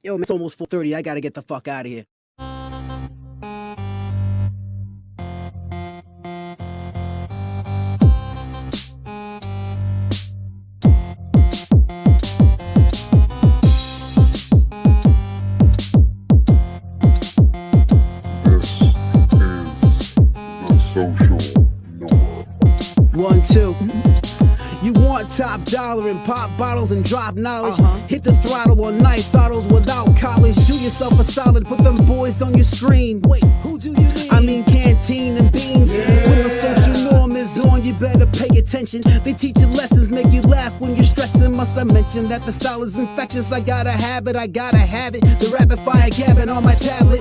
Yo, man, it's almost 4:30. I gotta get the fuck out of here. This is the social norm. 1, 2. You want top dollar and pop bottles and drop knowledge? Hit the throttle on nice autos without college. Do yourself a solid, put them boys on your screen. Wait, who do you mean? I mean canteen and beans. When the social norm is on, you better pay attention. They teach you lessons, make you laugh when you're stressing. Must I mention that the style is infectious? I gotta have it, I gotta have it. The rapid fire gabbing on my tablet.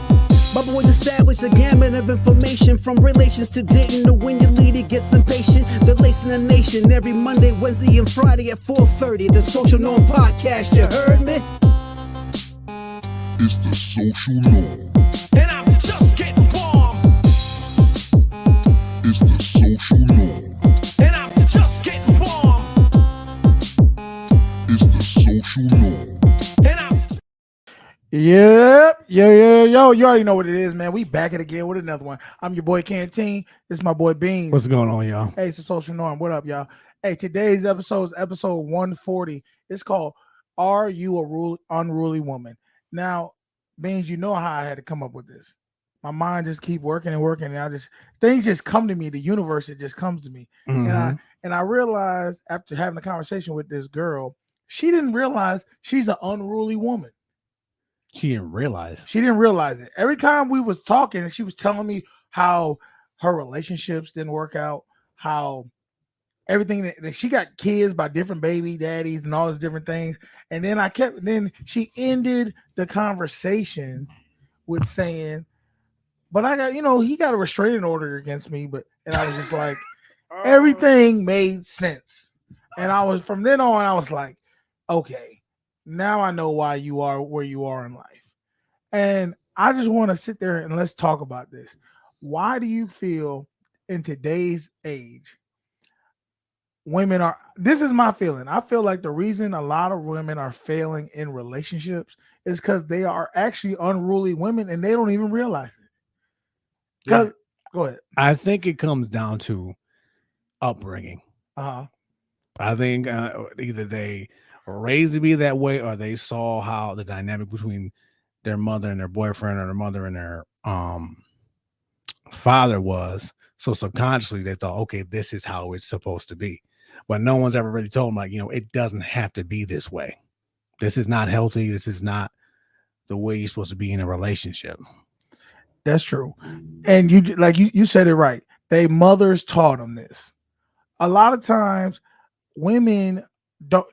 My boys established a gamut of information, from relations to dating to when your leader gets impatient. They're lacing the nation every Monday, Wednesday, and Friday at 4:30. The Social Norm Podcast, you heard me? It's the social norm. And I'm just getting warm. It's the social norm. And I'm just getting warm. It's the social norm. And I'm Yep. Yo. You already know what it is, man. We back it again with another one. I'm your boy Canteen. This is my boy Beans. What's going on, y'all? Hey, it's the Social Norm. What up, y'all? Hey, today's episode is episode 140. It's called Are You a Unruly Woman? Now, Beans, you know how I had to come up with this. My mind just keep working and working, and things just come to me. The universe, it just comes to me. And I realized after having a conversation with this girl, she didn't realize she's an unruly woman. She didn't realize. She didn't realize it. Every time we was talking, and she was telling me how her relationships didn't work out, how everything that she got kids by different baby daddies and all those different things. And then she ended the conversation with saying, but I got, he got a restraining order against me. And I was just like, everything made sense. And from then on, I was like, okay, now I know why you are where you are in life. And I just want to sit there and let's talk about this. Why do you feel in today's age, this is my feeling. I feel like the reason a lot of women are failing in relationships is because they are actually unruly women and they don't even realize it. Yeah. Go ahead. I think it comes down to upbringing. I think either they were raised to be that way, or they saw how the dynamic between their mother and their boyfriend, or their mother and their father was. So subconsciously they thought, okay, this is how it's supposed to be. But no one's ever really told them, like, it doesn't have to be this way. This is not healthy. This is not the way you're supposed to be in a relationship. That's true. And you said it right. They mothers taught them this. A lot of times women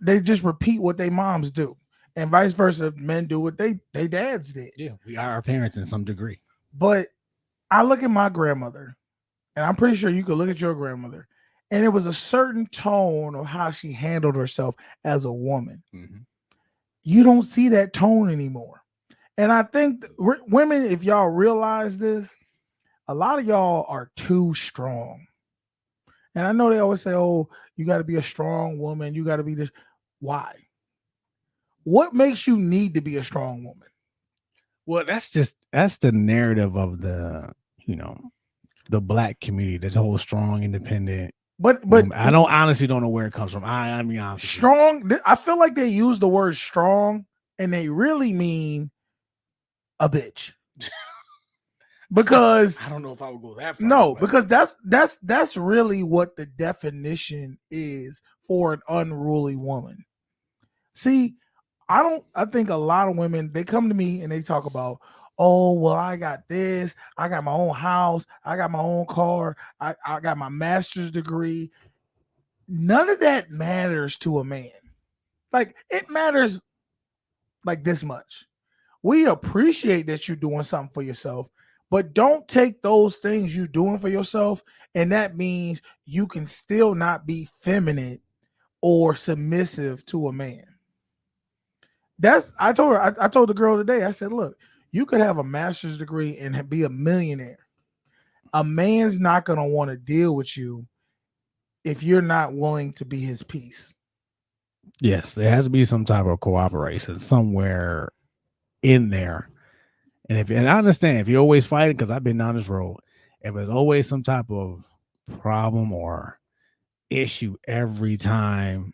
they just repeat what their moms do, and vice versa. Men do what they dads did. Yeah, we are our parents in some degree. But I look at my grandmother, and I'm pretty sure you could look at your grandmother, and it was a certain tone of how she handled herself as a woman. Mm-hmm. You don't see that tone anymore. And I think women, if y'all realize this, a lot of y'all are too strong. And I know they always say, oh, you got to be a strong woman. You got to be this. Why? What makes you need to be a strong woman? Well, that's the narrative of the Black community, this whole strong, independent. But I honestly don't know where it comes from. I mean, honestly, strong. I feel like they use the word strong and they really mean a bitch. Because I don't know if I would go that far. No, because that's really what the definition is for an unruly woman. See, I think a lot of women, they come to me and they talk about, oh, well, I got this, I got my own house, I got my own car, I got my master's degree. None of that matters to a man. Like, it matters like this much. We appreciate that you're doing something for yourself, but don't take those things you're doing for yourself, and that means you can still not be feminine or submissive to a man. I told the girl today, I said, look, you could have a master's degree and be a millionaire. A man's not going to want to deal with you if you're not willing to be his piece. Yes, there has to be some type of cooperation somewhere in there. And I understand if you're always fighting, because I've been down this road, if there's always some type of problem or issue every time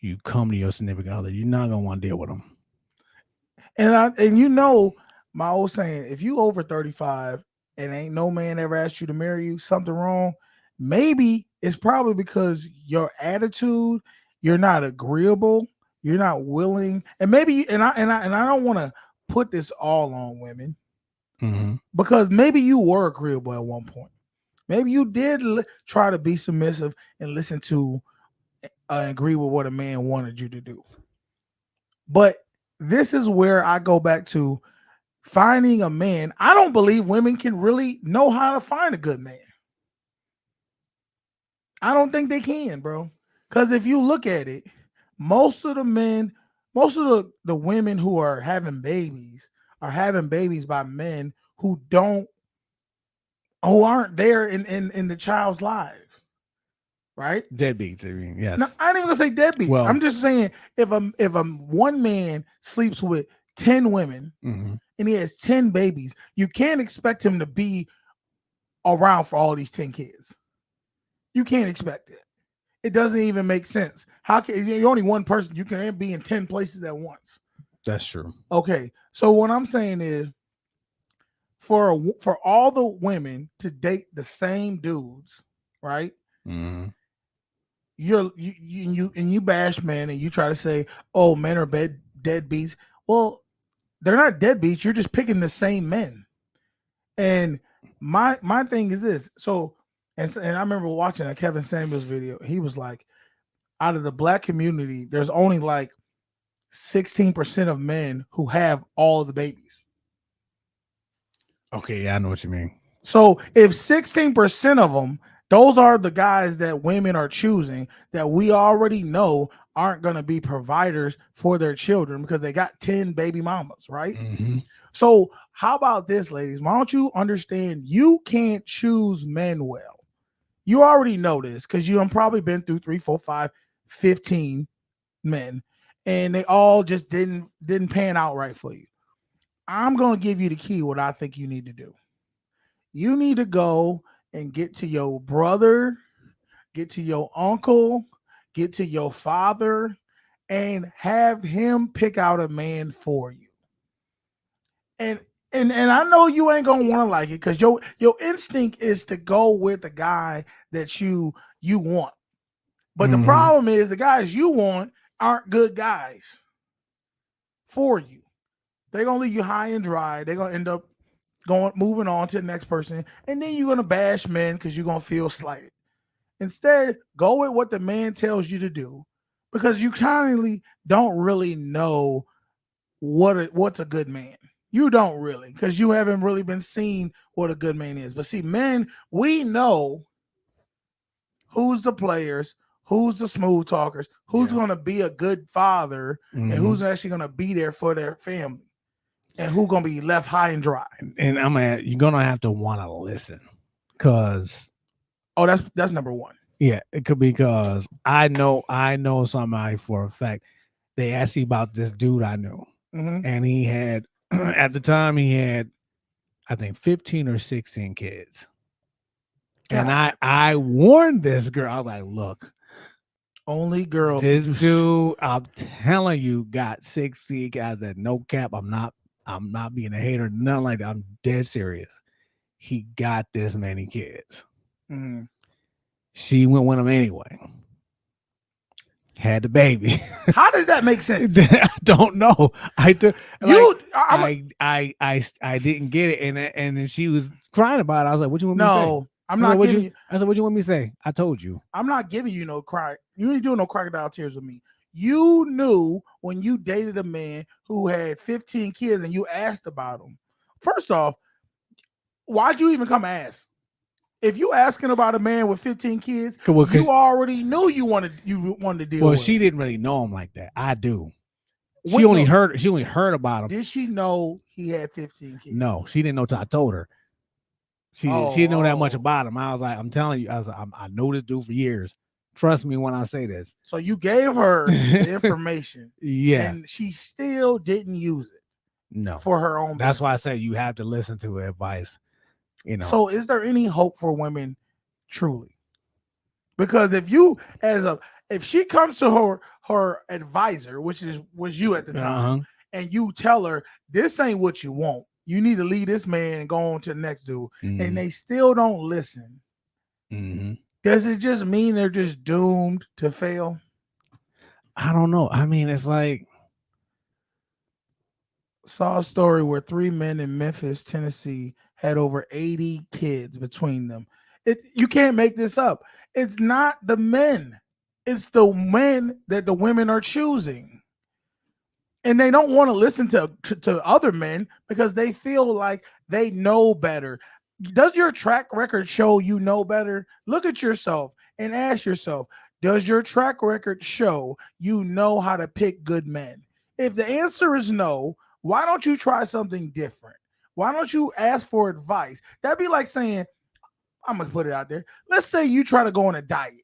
you come to your significant other, you're not gonna want to deal with them. And you know my old saying, if you over 35 and ain't no man ever asked you to marry you, something wrong. Maybe it's probably because your attitude, you're not agreeable, you're not willing, and maybe and I don't want to put this all on women because maybe you were agreeable at one point. Maybe you did try to be submissive and listen to and agree with what a man wanted you to do. But this is where I go back to finding a man. I don't believe women can really know how to find a good man. I don't think they can, bro. Because if you look at it, most of the men, most of the women who are having babies by men who aren't there in the child's lives, right? Deadbeats. I mean, yes. No, I ain't even gonna say deadbeats. Well, I'm just saying if a one man sleeps with 10 women and he has 10 babies, you can't expect him to be around for all these 10 kids. You can't expect it. It doesn't even make sense. How can you're only one person? You can't be in 10 places at once. That's true. Okay, so what I'm saying is, for all the women to date the same dudes, right? You bash men and you try to say, oh, men are deadbeats. Well, they're not deadbeats. You're just picking the same men. And my thing is this. So, and I remember watching a Kevin Samuels video. He was like, out of the black community, there's only like 16% of men who have all of the babies. Okay, yeah, I know what you mean. So if 16% of them, those are the guys that women are choosing that we already know aren't going to be providers for their children because they got 10 baby mamas, right? So how about this, ladies? Why don't you understand you can't choose men well? You already know this because you have probably been through 3, 4, 5, 15 men and they all just didn't pan out right for you. I'm going to give you the key, what I think you need to do. You need to go and get to your brother, get to your uncle, get to your father, and have him pick out a man for you. And I know you ain't gonna want to like it because your instinct is to go with the guy that you want. But the problem is the guys you want aren't good guys for you. They're gonna leave you high and dry. They're gonna end up moving on to the next person, and then you're gonna bash men because you're gonna feel slighted. Instead, go with what the man tells you to do, because you kindly don't really know what's a good man. You don't really, because you haven't really been seeing what a good man is. But see, men, we know who's the players, who's the smooth talkers, who's going to be a good father, and who's actually going to be there for their family. And who's gonna be left high and dry? And you're gonna have to want to listen, cause that's number one. Yeah, it could be because I know somebody for a fact. They asked me about this dude I knew, and he had at the time he had, I think, 15 or 16 kids. And I warned this girl. I was like, look, only girl. This dude, I'm telling you, got 60 guys. That no cap. I'm not being a hater, nothing like that. I'm dead serious. He got this many kids. She went with him anyway. Had the baby. How does that make sense? I don't know. I didn't get it, and then she was crying about it. I was like, "What you want me to say?" No, I'm not giving you. I said, "What you want me to say?" I told you. I'm not giving you no cry. You ain't doing no crocodile tears with me. You knew when you dated a man who had 15 kids and you asked about him. First off, why'd you even come ask? If you asking about a man with 15 kids, you already knew you wanted to deal with him. Well, she didn't really know him like that. I do. She only heard about him. Did she know he had 15 kids? No, she didn't know till I told her. She didn't know that much about him. I was like, I'm telling you, I know this dude for years. Trust me when I say this. So you gave her the information. Yeah. And she still didn't use it. No. for her own That's why I benefit. say you have to listen to advice. You know. So is there any hope for women truly? Because if she comes to her advisor, which was you at the time, and you tell her this ain't what you want, you need to leave this man and go on to the next dude, and they still don't listen, does it just mean they're just doomed to fail? I don't know. I mean, it's like saw a story where 3 men in Memphis, Tennessee had over 80 kids between them. You can't make this up. It's not the men. It's the men that the women are choosing. And they don't want to listen to other men because they feel like they know better. Does your track record show you know better? Look at yourself and ask yourself, does your track record show you know how to pick good men? If the answer is no, why don't you try something different? Why don't you ask for advice? That'd be like saying, I'm going to put it out there. Let's say you try to go on a diet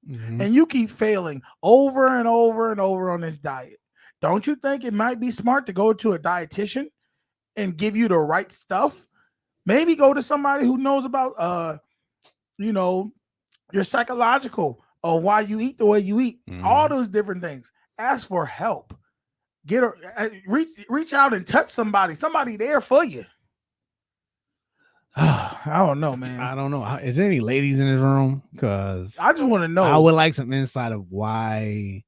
and you keep failing over and over and over on this diet. Don't you think it might be smart to go to a dietitian and give you the right stuff? Maybe go to somebody who knows about, your psychological or why you eat the way you eat, all those different things. Ask for help. Reach out and touch somebody there for you. I don't know, man. I don't know. Is there any ladies in this room? Because I just want to know. I would like some insight of why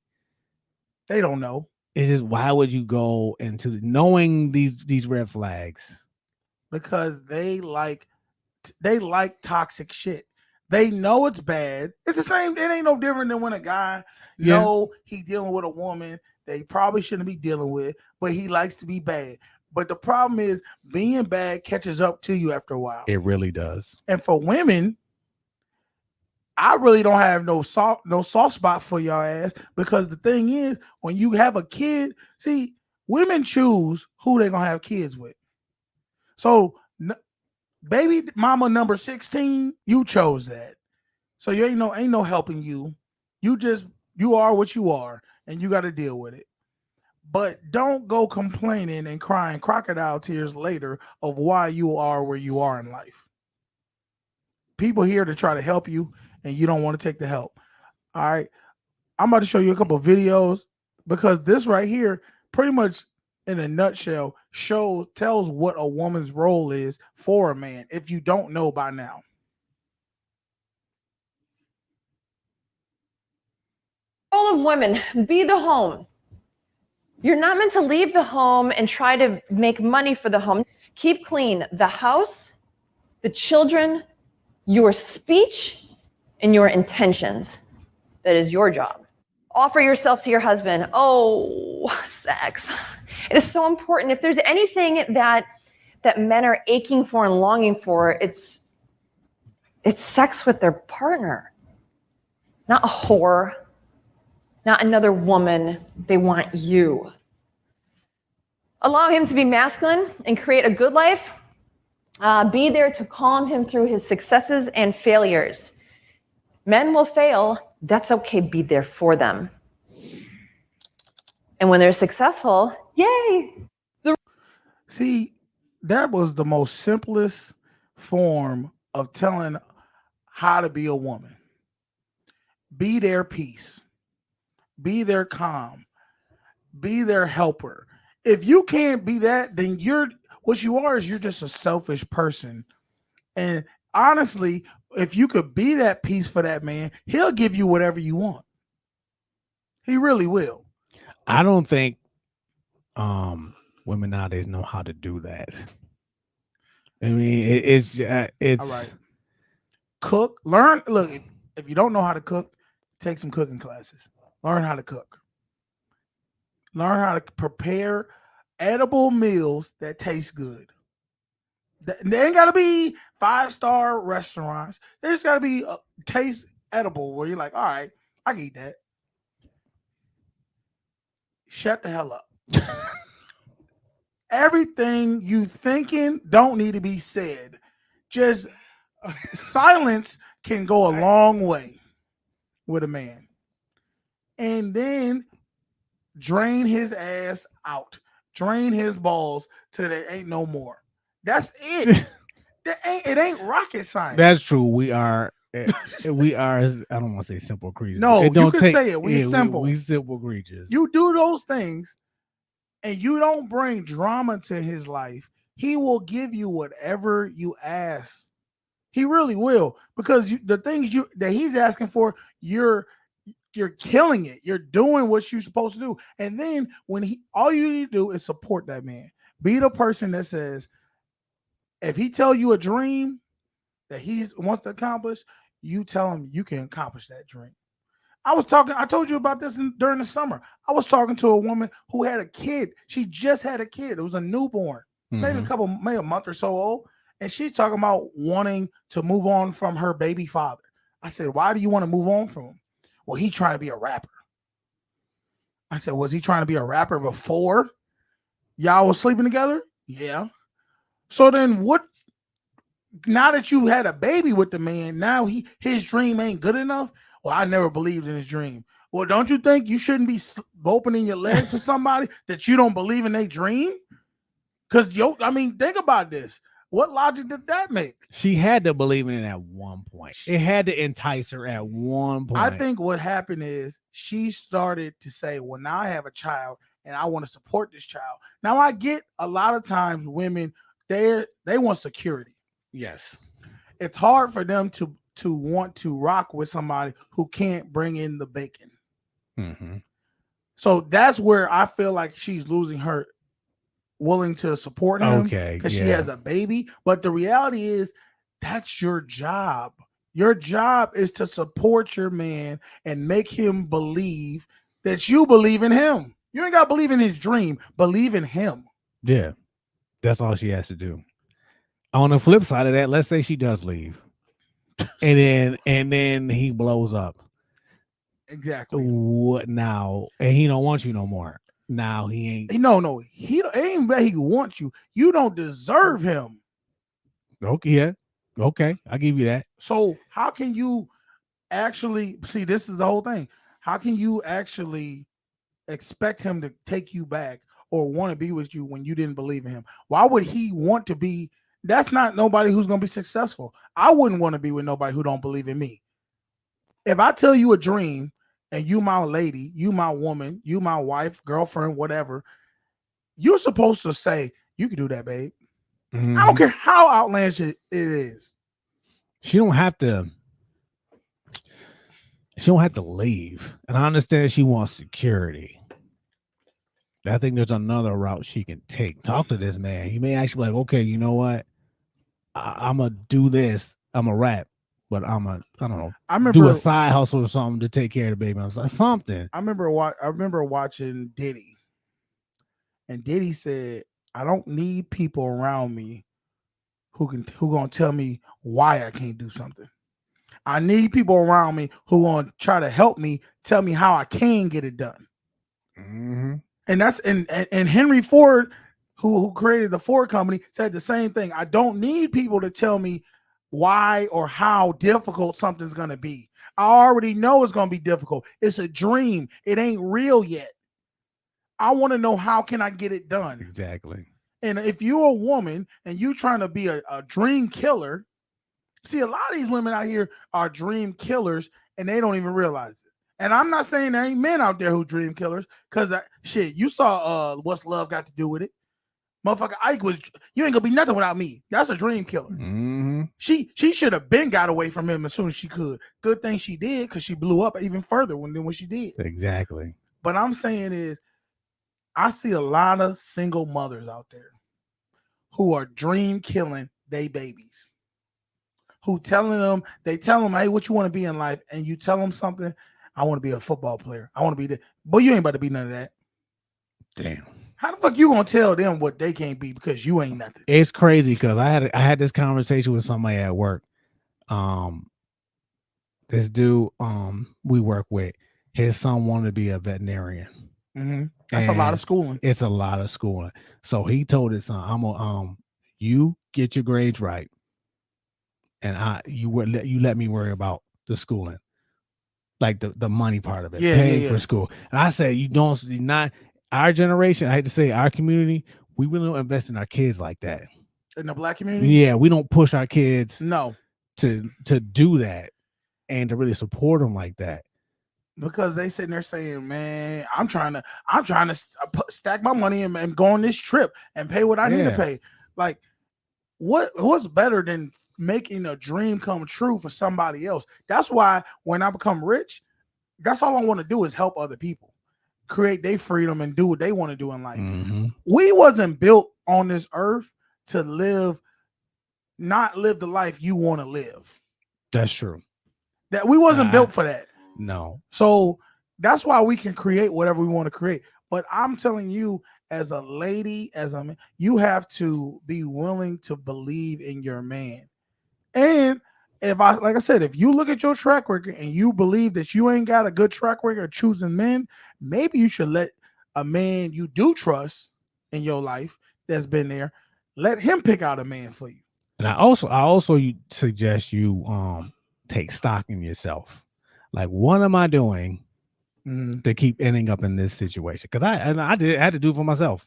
they don't know. It's just, why would you go into knowing these red flags? Because they like toxic shit. They know it's bad. It's the same. It ain't no different than when a guy know he dealing with a woman that he probably shouldn't be dealing with, but he likes to be bad. But the problem is being bad catches up to you after a while. It really does. And for women, I really don't have no soft spot for y'all ass, because the thing is, when you have a kid, see, women choose who they're gonna have kids with. So baby mama number 16, you chose that. So you ain't no helping you. You are what you are, and you got to deal with it. But don't go complaining and crying crocodile tears later of why you are where you are in life. People here to try to help you, and you don't want to take the help. All right. I'm about to show you a couple of videos, because this right here pretty much in a nutshell tells what a woman's role is for a man, if you don't know by now. Role of women, be the home. You're not meant to leave the home and try to make money for the home. Keep clean the house, the children, your speech, and your intentions. That is your job. Offer yourself to your husband. Oh, sex. It is so important. If there's anything that men are aching for and longing for, it's sex with their partner. Not a whore, not another woman. They want you. Allow him to be masculine and create a good life. Be there to calm him through his successes and failures. Men will fail. That's okay. Be there for them. And when they're successful, yay. See, that was the most simplest form of telling how to be a woman. Be their peace. Be their calm. Be their helper. If you can't be that, then you're just a selfish person. And honestly, if you could be that peace for that man, he'll give you whatever you want. He really will. I don't think women nowadays know how to do that. I mean, it's all right. Cook, learn. Look, if you don't know how to cook, take some cooking classes. Learn how to cook. Learn how to prepare edible meals that taste good. They ain't got to be 5-star restaurants. There's got to be taste edible where you're like, all right, I can eat that. Shut the hell up. Everything you thinking don't need to be said. Just silence can go a long way with a man. And then drain his ass out. drain his balls till there ain't no more. That's it. It ain't rocket science. That's true. We are. We are. I don't want to say simple creatures. No, it don't you can take, say it. We yeah, simple. We simple creatures. You do those things, and you don't bring drama to his life. He will give you whatever you ask. He really will, because the things that he's asking for, you're killing it. You're doing what you're supposed to do. And then all you need to do is support that man. Be the person that says, if he tell you a dream that he wants to accomplish, you tell him you can accomplish that dream. I told you about this during the summer. I was talking to a woman who had a kid. She just had a kid. It was a newborn, maybe a month or so old. And she's talking about wanting to move on from her baby father. I said, why do you want to move on from him? Well, he's trying to be a rapper. I said, was he trying to be a rapper before y'all was sleeping together? Yeah. So then what? Now that you had a baby with the man, now his dream ain't good enough? Well, I never believed in his dream. Well, don't you think you shouldn't be opening your legs to somebody that you don't believe in their dream? Because, think about this. What logic did that make? She had to believe in it at one point. It had to entice her at one point. I think what happened is she started to say, well, now I have a child and I want to support this child. Now, I get a lot of times women, they want security. Yes. It's hard for them to want to rock with somebody who can't bring in the bacon. Mm-hmm. So that's where I feel like she's losing her willing to support him. Okay. Because she has a baby. But the reality is that's your job. Your job is to support your man and make him believe that you believe in him. You ain't got to believe in his dream. Believe in him. Yeah. That's all she has to do. On the flip side of that, let's say she does leave. And then he blows up. Exactly. What now? And he don't want you no more. Now he ain't. No. He ain't that he wants you. You don't deserve him. Okay. Yeah. Okay. I'll give you that. So how can you actually see? This is the whole thing. How can you actually expect him to take you back or want to be with you when you didn't believe in him? Why would he want to be? That's not nobody who's going to be successful. I wouldn't want to be with nobody who don't believe in me. If I tell you a dream and you my lady, you my woman, you my wife, girlfriend, whatever, you're supposed to say, you can do that, babe. Mm-hmm. I don't care how outlandish it is. She don't have to leave. And I understand she wants security. I think there's another route she can take. Talk to this man. He may actually be like, okay, you know what? I'm going to do this. I'm a rap, but I don't know, do a side hustle or something to take care of the baby. I was like, something. I remember watching Diddy. And Diddy said, I don't need people around me who going to tell me why I can't do something. I need people around me who going to try to help me, tell me how I can get it done. Mm-hmm. And that's and Henry Ford, who created the Ford company, said the same thing. I don't need people to tell me why or how difficult something's going to be. I already know it's going to be difficult. It's a dream. It ain't real yet. I want to know how can I get it done. Exactly. And if you're a woman and you trying to be a dream killer, see, a lot of these women out here are dream killers and they don't even realize it. And I'm not saying there ain't men out there who dream killers, because you saw What's Love Got to Do with it. Motherfucker Ike was, you ain't gonna be nothing without me. That's a dream killer. Mm-hmm. She should have been got away from him as soon as she could. Good thing she did, because she blew up even further than when she did. Exactly. But I'm saying is, I see a lot of single mothers out there who are dream killing they babies. Who tell them, hey, what you want to be in life? And you tell them something, I want to be a football player. I want to be that. Boy, you ain't about to be none of that. Damn. How the fuck you gonna tell them what they can't be because you ain't nothing? It's crazy because I had this conversation with somebody at work. This dude we work with, his son wanted to be a veterinarian. Mm-hmm. That's a lot of schooling. It's a lot of schooling. So he told his son, I'm gonna you get your grades right, and you let me worry about the schooling. Like the money part of it, paying for school. And I said, our generation, I hate to say, our community, we really don't invest in our kids like that. In the black community? Yeah, we don't push our kids No. to do that and to really support them like that. Because they sitting there saying, man, I'm trying to stack my money and go on this trip and pay what I need to pay. Like, what's better than making a dream come true for somebody else? That's why when I become rich, that's all I want to do is help other people create their freedom and do what they want to do in life. Mm-hmm. We wasn't built on this earth to not live the life you want to live. That's true. That we wasn't built for that. No. So that's why we can create whatever we want to create. But I'm telling you, as a lady, as a man, you have to be willing to believe in your man. And like I said, if you look at your track record and you believe that you ain't got a good track record choosing men, maybe you should let a man you do trust in your life that's been there, let him pick out a man for you. And I also suggest you take stock in yourself. Like, what am I doing to keep ending up in this situation? Because I had to do it for myself.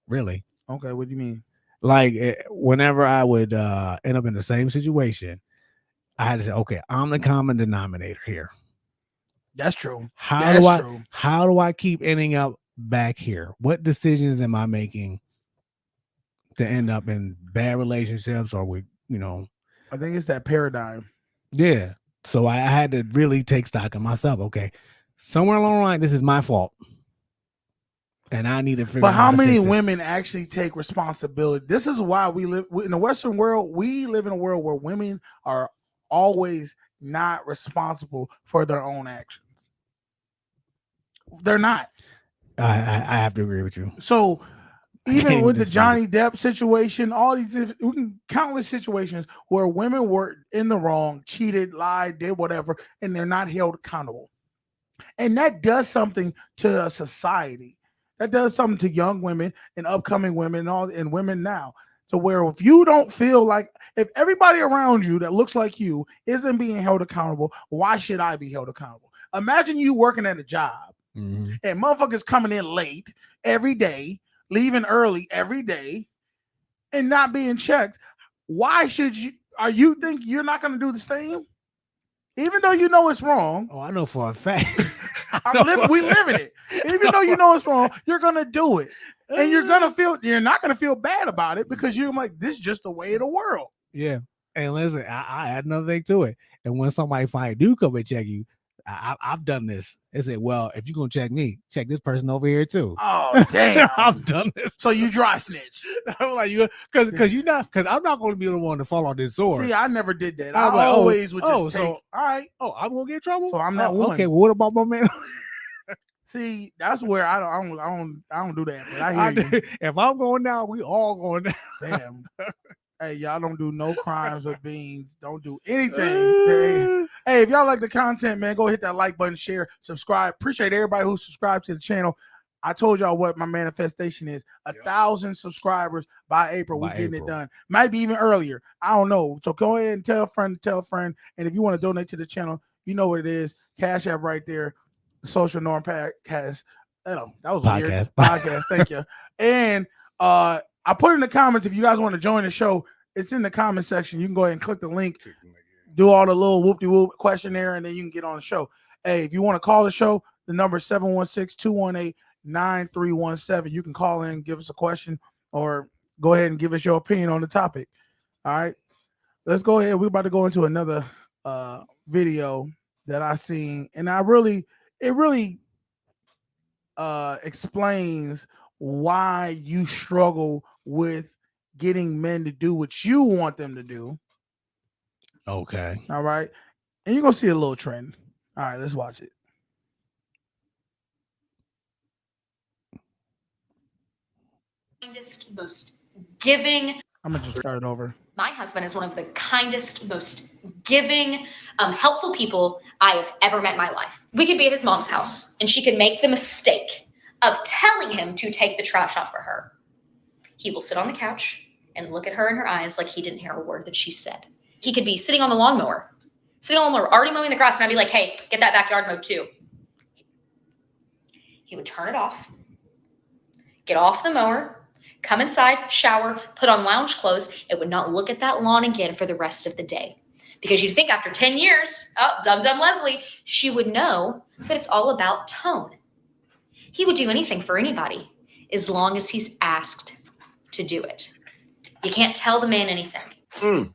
Really. Okay, what do you mean? Like, whenever I would end up in the same situation, I had to say, okay, I'm the common denominator here. That's true. How do I keep ending up back here? What decisions am I making to end up in bad relationships or with, I think it's that paradigm. Yeah. So I had to really take stock of myself. Okay, somewhere along the line, this is my fault, and I need to figure out. But how many women actually take responsibility? This is why we live in the Western world. We live in a world where women are always not responsible for their own actions. They're not. I have to agree with you. So even with the Johnny Depp situation, all these countless situations where women were in the wrong, cheated, lied, did whatever, and they're not held accountable. And that does something to a society. That does something to young women and upcoming women and women now. To where if you don't feel like, if everybody around you that looks like you isn't being held accountable, why should I be held accountable? Imagine you working at a job and motherfuckers coming in late every day, leaving early every day, and not being checked. Why should you? Are you think you're not going to do the same? Even though you know it's wrong. Oh, I know for a fact. We live in it. Even though you know it's wrong, you're going to do it. And you're not going to feel bad about it because you're like, this is just the way of the world. Yeah. And listen, I add another thing to it. And when somebody finally do come and check you, I've done this. They say, well, if you're going to check me, check this person over here too. Oh, damn. I've done this. So you dry snitch. I'm like, because I'm not going to be the one to fall on this sword. See, I never did that. I always would just take, all right. Oh, I'm going to get in trouble? So I'm that one. Okay, well, what about my man? See, that's where I don't do that. But I hear you. If I'm going down, we all going down. Damn. Hey, y'all don't do no crimes with beans. Don't do anything. Hey, if y'all like the content, man, go hit that like button, share, subscribe. Appreciate everybody who subscribed to the channel. I told y'all what my manifestation is. 1,000 subscribers by April. We're getting it done. Might be even earlier. I don't know. So go ahead and tell a friend. And if you want to donate to the channel, you know what it is. Cash App right there. The Social Norm Podcast. That was podcast. Weird. Podcast. Thank you. And I put in the comments if you guys want to join the show. It's in the comment section. You can go ahead and click the link, do all the little whoop-de-whoop questionnaire, and then you can get on the show. Hey, if you want to call the show, the number is 716-218-9317. You can call in, give us a question, or go ahead and give us your opinion on the topic. All right. Let's go ahead. We're about to go into another video that I seen, and it really explains why you struggle with getting men to do what you want them to do. Okay. All right. And you're going to see a little trend. All right, let's watch it. Kindest, most giving. I'm going to just start it over. My husband is one of the kindest, most giving, helpful people I have ever met in my life. We could be at his mom's house and she could make the mistake of telling him to take the trash out for her. He will sit on the couch and look at her in her eyes like he didn't hear a word that she said. He could be sitting on the lawnmower, already mowing the grass, and I'd be like, hey, get that backyard mowed too. He would turn it off, get off the mower, come inside, shower, put on lounge clothes, and would not look at that lawn again for the rest of the day. Because you'd think after 10 years, oh, dumb Leslie, she would know that it's all about tone. He would do anything for anybody as long as he's asked to do it. You can't tell the man anything.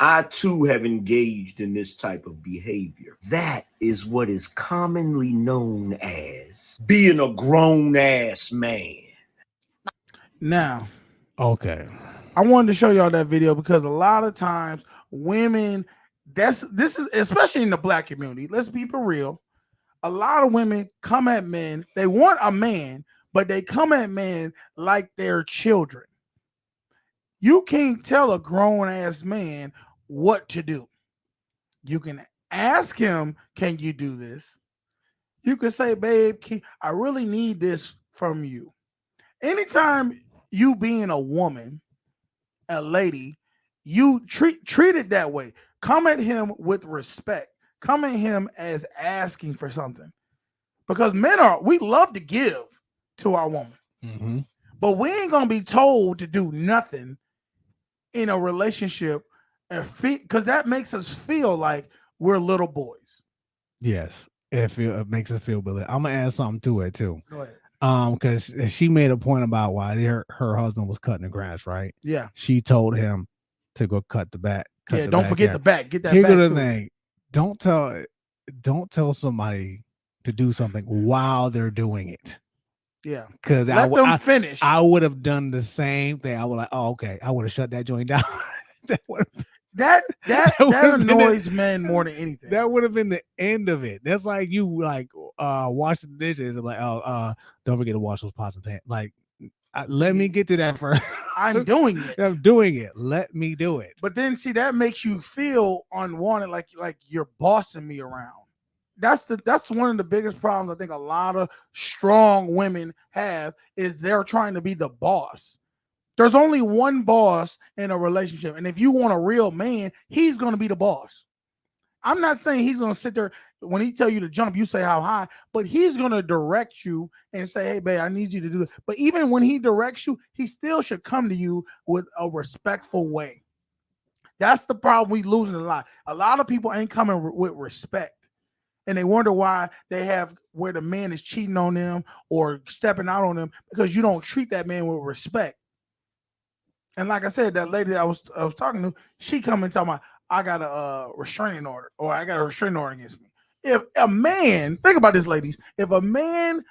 I too have engaged in this type of behavior. That is what is commonly known as being a grown-ass man. Now, Okay. I wanted to show y'all that video because a lot of times women, this is especially in the black community. Let's be for real. A lot of women come at men. They want a man, but they come at men like they're children. You can't tell a grown ass man what to do. You can ask him, "Can you do this?" You can say, "Babe, I really need this from you." Anytime you being a woman, a lady, you treat it that way. Come at him with respect. Come at him as asking for something. Because we love to give to our woman. Mm-hmm. But we ain't gonna be told to do nothing in a relationship, because that makes us feel like we're little boys. Yes, it makes us feel better. I'm gonna add something to it too. Go ahead. Because she made a point about why her husband was cutting the grass, right? Yeah. She told him to go cut the back. Don't forget the back. Get that Here's back. the too. thing: don't tell somebody to do something while they're doing it. Yeah, because let them finish. I would have done the same thing. I would like, oh, okay, I would have shut that joint down. that annoys men more than anything. That would have been the end of it. That's like you wash the dishes and like, don't forget to wash those pots and pans. Like, let me get to that first. I'm doing it. I'm doing it. Let me do it. But then see, that makes you feel unwanted, like you're bossing me around. That's one of the biggest problems I think a lot of strong women have, is they're trying to be the boss. There's only one boss in a relationship, and if you want a real man, he's going to be the boss. I'm not saying he's going to sit there when he tell you to jump, you say how high, but he's going to direct you and say, "Hey, babe, I need you to do this." But even when he directs you, he still should come to you with a respectful way. That's the problem we losing a lot. A lot of people ain't coming with respect. And they wonder why where the man is cheating on them or stepping out on them, because you don't treat that man with respect. And like I said, that lady that I was talking to, she come and talking about, "I got a restraining order," or "I got a restraining order against me." If a man, think about this, ladies, if a man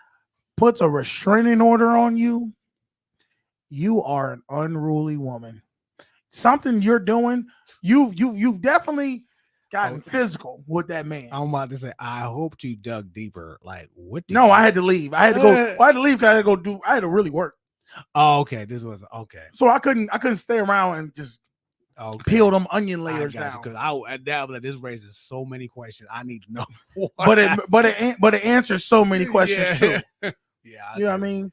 puts a restraining order on you, you are an unruly woman. Something you're doing, you've definitely gotten physical with that man. I'm about to say, I hoped you dug deeper. Like, what? I had to leave. I had to go. I had to leave because I had to really work. Oh, okay. This was okay. So I couldn't stay around and just peel them onion layers down. Because this raises so many questions. I need to know. but it answers so many questions too. Yeah. You know what I mean?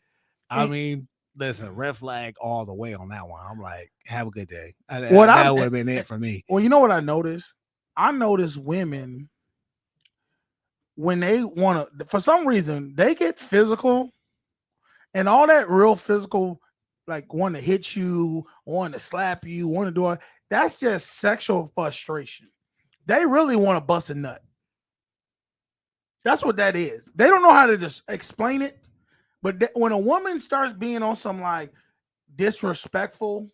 I mean, listen, red flag all the way on that one. I'm like, have a good day. That would have been it for me. Well, you know what I noticed? I notice women, when they want to, for some reason, they get physical, and all that real physical, like want to hit you, want to slap you, want to do it. That's just sexual frustration. They really want to bust a nut. That's what that is. They don't know how to just explain it. But when a woman starts being on some like disrespectful,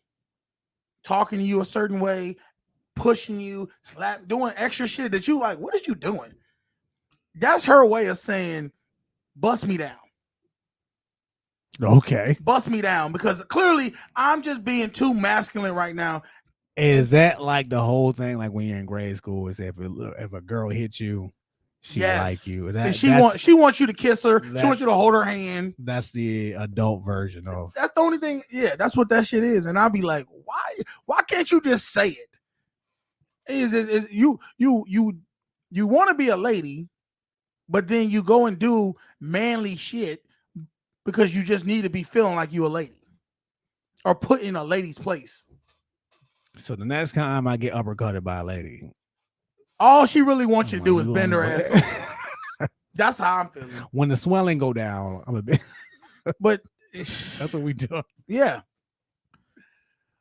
talking to you a certain way, pushing you, doing extra shit that you like, what are you doing? That's her way of saying, bust me down. Okay. Bust me down, because clearly I'm just being too masculine right now. Is that like the whole thing? Like when you're in grade school, is if a girl hits you, she like you. And she wants you to kiss her. She wants you to hold her hand. That's the adult version of. That's the only thing. Yeah, that's what that shit is. And I'll be like, why can't you just say it? You want to be a lady, but then you go and do manly shit because you just need to be feeling like you a lady or put in a lady's place. So the next time I get uppercutted by a lady, all she really wants you to do is bend her ass over. That's how I'm feeling. When the swelling go down, I'm a bit. But That's what we do. yeah.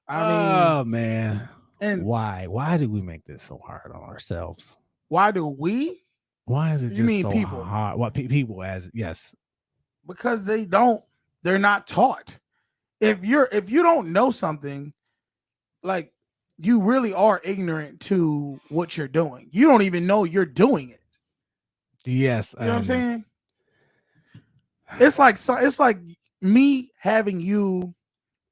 I mean, Oh man. and Why? Why do we make this so hard on ourselves? why do we? Why is it You just mean so people? hard? What people as yes. Because they're not taught. If you don't know something, like you really are ignorant to what you're doing. You don't even know you're doing it. Yes. You know what I'm saying? It's like me having you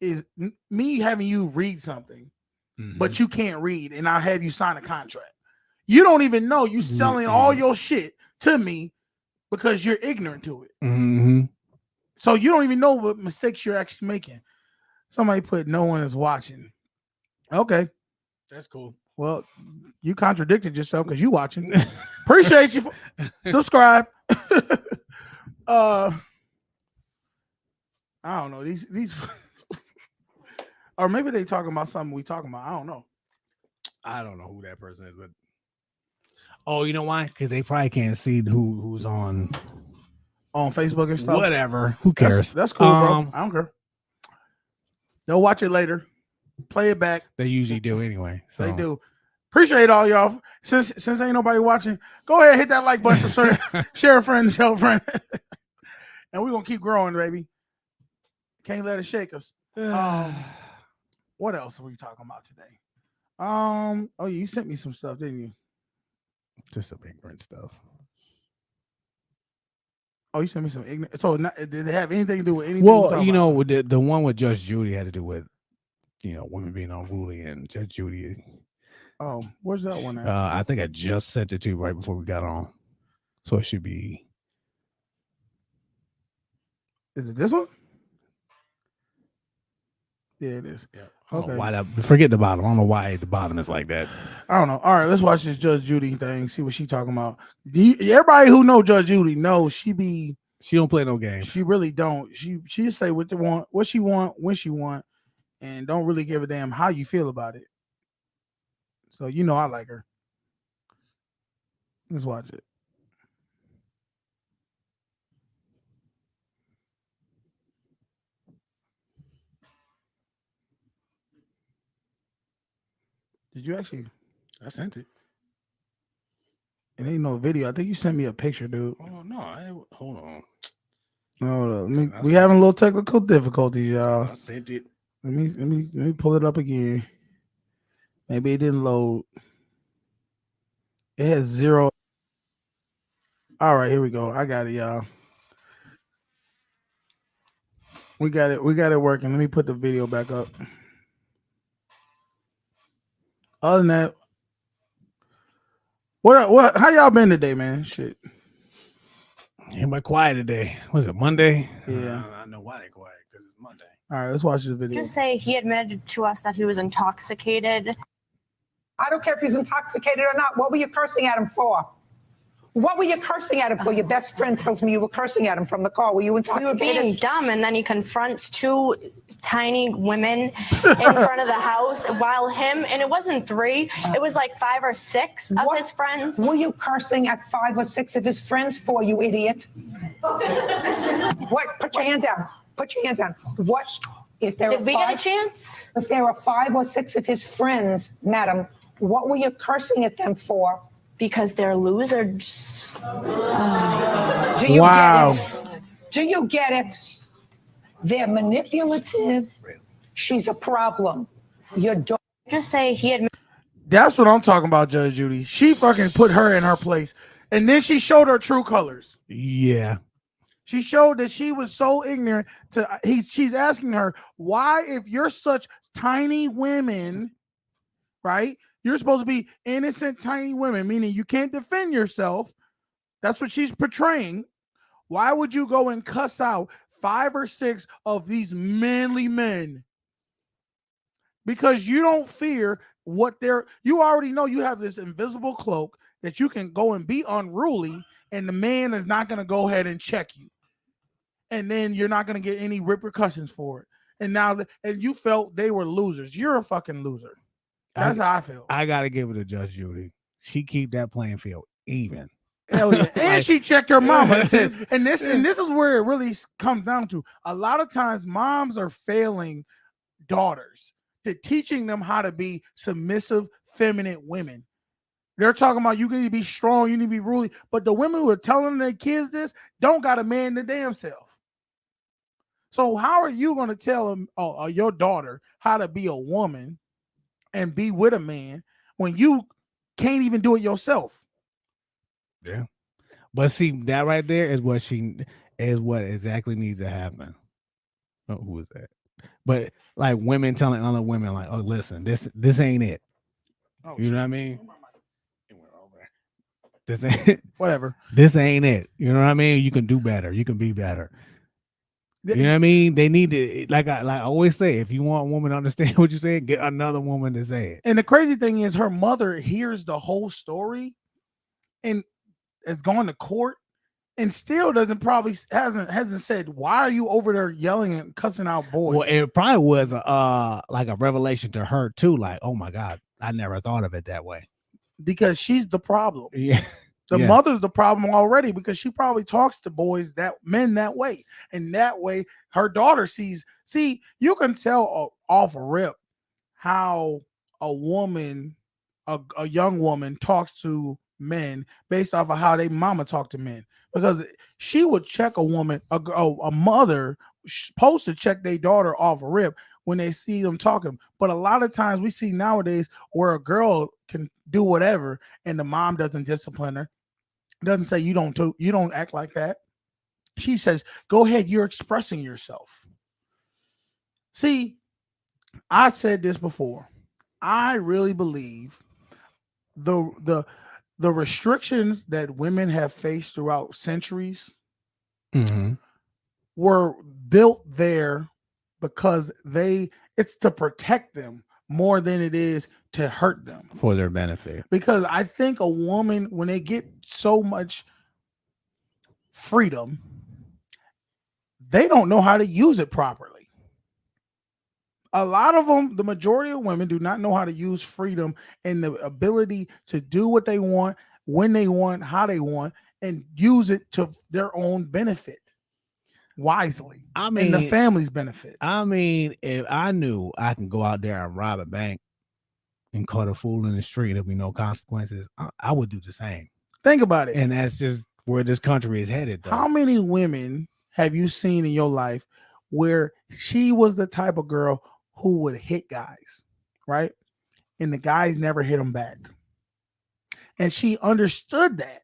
read something, but you can't read, and I'll have you sign a contract. You don't even know you selling all your shit to me because you're ignorant to it. Mm-hmm. So you don't even know what mistakes you're actually making. Somebody put no one is watching. Okay. That's cool. Well, you contradicted yourself because you watching. Appreciate you. Subscribe. I don't know. These or maybe they talking about something we talking about. I don't know. I don't know who that person is, but oh, you know why? Because they probably can't see who's on Facebook and stuff. Whatever. Who cares? That's cool, bro. I don't care. They'll watch it later. Play it back. They usually do anyway. So. They do. Appreciate all y'all. Since ain't nobody watching, go ahead, hit that like button for share a friend, tell a friend. And we're gonna keep growing, baby. Can't let it shake us. What else are we talking about today? Oh, you sent me some stuff, didn't you? Just some ignorant stuff. Oh, you sent me some ignorant. So did it have anything to do with anything? Well, you know, the one with Judge Judy had to do with, women being unruly and Judge Judy. Oh, where's that one at? I think I just sent it to you right before we got on. So it should be. Is it this one? Yeah, it is. Yeah. Okay. Forget the bottom. I don't know why the bottom is like that. I don't know. All right, let's watch this Judge Judy thing. See what she talking about. Everybody who know Judge Judy knows she don't play no games. She really don't. She just say what she want, when she want, and don't really give a damn how you feel about it. So I like her. Let's watch it. Did you actually? I sent it. It ain't no video. I think you sent me a picture, dude. Oh no! Hold on. No, we having a little technical difficulties, y'all. I sent it. Let me pull it up again. Maybe it didn't load. It has 0. All right, here we go. I got it, y'all. We got it working. Let me put the video back up. Other than that, what how y'all been today, man? Shit. Everybody quiet today. Was it Monday? Yeah. I know why they quiet, because it's Monday. All right, let's watch this video. Just say he admitted to us that he was intoxicated. I don't care if he's intoxicated or not. What were you cursing at him for? What were you cursing at him for? Your best friend tells me you were cursing at him from the car. Were you intoxicated? We were being dumb, and then he confronts 2 tiny women in front of the house while and it wasn't 3, it was like 5 or 6 of his friends. Were you cursing at 5 or 6 of his friends for, you idiot? What? Put your hand down. Put your hand down. What? If there Did we get a chance? If there were 5 or 6 of his friends, madam, what were you cursing at them for? Because they're losers. Do you get it? Do you get it? They're manipulative. She's a problem. Your daughter. Just say he admitted. That's what I'm talking about, Judge Judy. She fucking put her in her place, and then she showed her true colors. Yeah. She showed that she was so ignorant she's asking her, why, if you're such tiny women, right? You're supposed to be innocent, tiny women, meaning you can't defend yourself. That's what she's portraying. Why would you go and cuss out 5 or 6 of these manly men? Because you don't fear you already know you have this invisible cloak that you can go and be unruly, and the man is not going to go ahead and check you. And then you're not going to get any repercussions for it. And you felt they were losers. You're a fucking loser. That's how I feel. I gotta give it to Judge Judy. She keep that playing field even. Hell yeah. And Like- she checked her mama and said, and this is where it really comes down to. A lot of times moms are failing daughters to teaching them how to be submissive, feminine women. They're talking about you need to be strong, you need to be ruly. But the women who are telling their kids this don't got a man their damn self. So how are you going to tell them, your daughter how to be a woman and be with a man when you can't even do it yourself? Yeah. But see, that right there is what exactly needs to happen. Oh, who is that? But like women telling other women, like, oh, listen, this ain't it. Oh, You know what I mean? This ain't whatever. This ain't it. You know what I mean? You can do better. You can be better. You know what I mean? They need to, like I always say, if you want a woman to understand what you're saying, get another woman to say it. And the crazy thing is, her mother hears the whole story and has gone to court and still hasn't said, why are you over there yelling and cussing out boys? Well, it probably was like a revelation to her too. Like, oh my God, I never thought of it that way. Because she's the problem. Yeah. The Yeah. mother's the problem already, because she probably talks to men that way. And that way her daughter sees. See, you can tell off rip how a woman, a young woman talks to men based off of how they mama talk to men. Because she would check a woman, a mother supposed to check their daughter off rip when they see them talking. But a lot of times we see nowadays where a girl can do whatever and the mom doesn't discipline her, doesn't say you don't act like that. She says, go ahead, you're expressing yourself. See, I said this before. I really believe the restrictions that women have faced throughout centuries were built there because it's to protect them more than it is to hurt them. For their benefit. Because I think a woman, when they get so much freedom, they don't know how to use it properly. A lot of them, the majority of women, do not know how to use freedom and the ability to do what they want, when they want, how they want, and use it to their own benefit wisely. I mean, and the family's benefit. I mean, if I knew I can go out there and rob a bank and caught a fool in the street, there'll be no consequences, I would do the same. Think about it. And that's just where this country is headed, though. How many women have you seen in your life where she was the type of girl who would hit guys, right? And the guys never hit them back. And she understood that.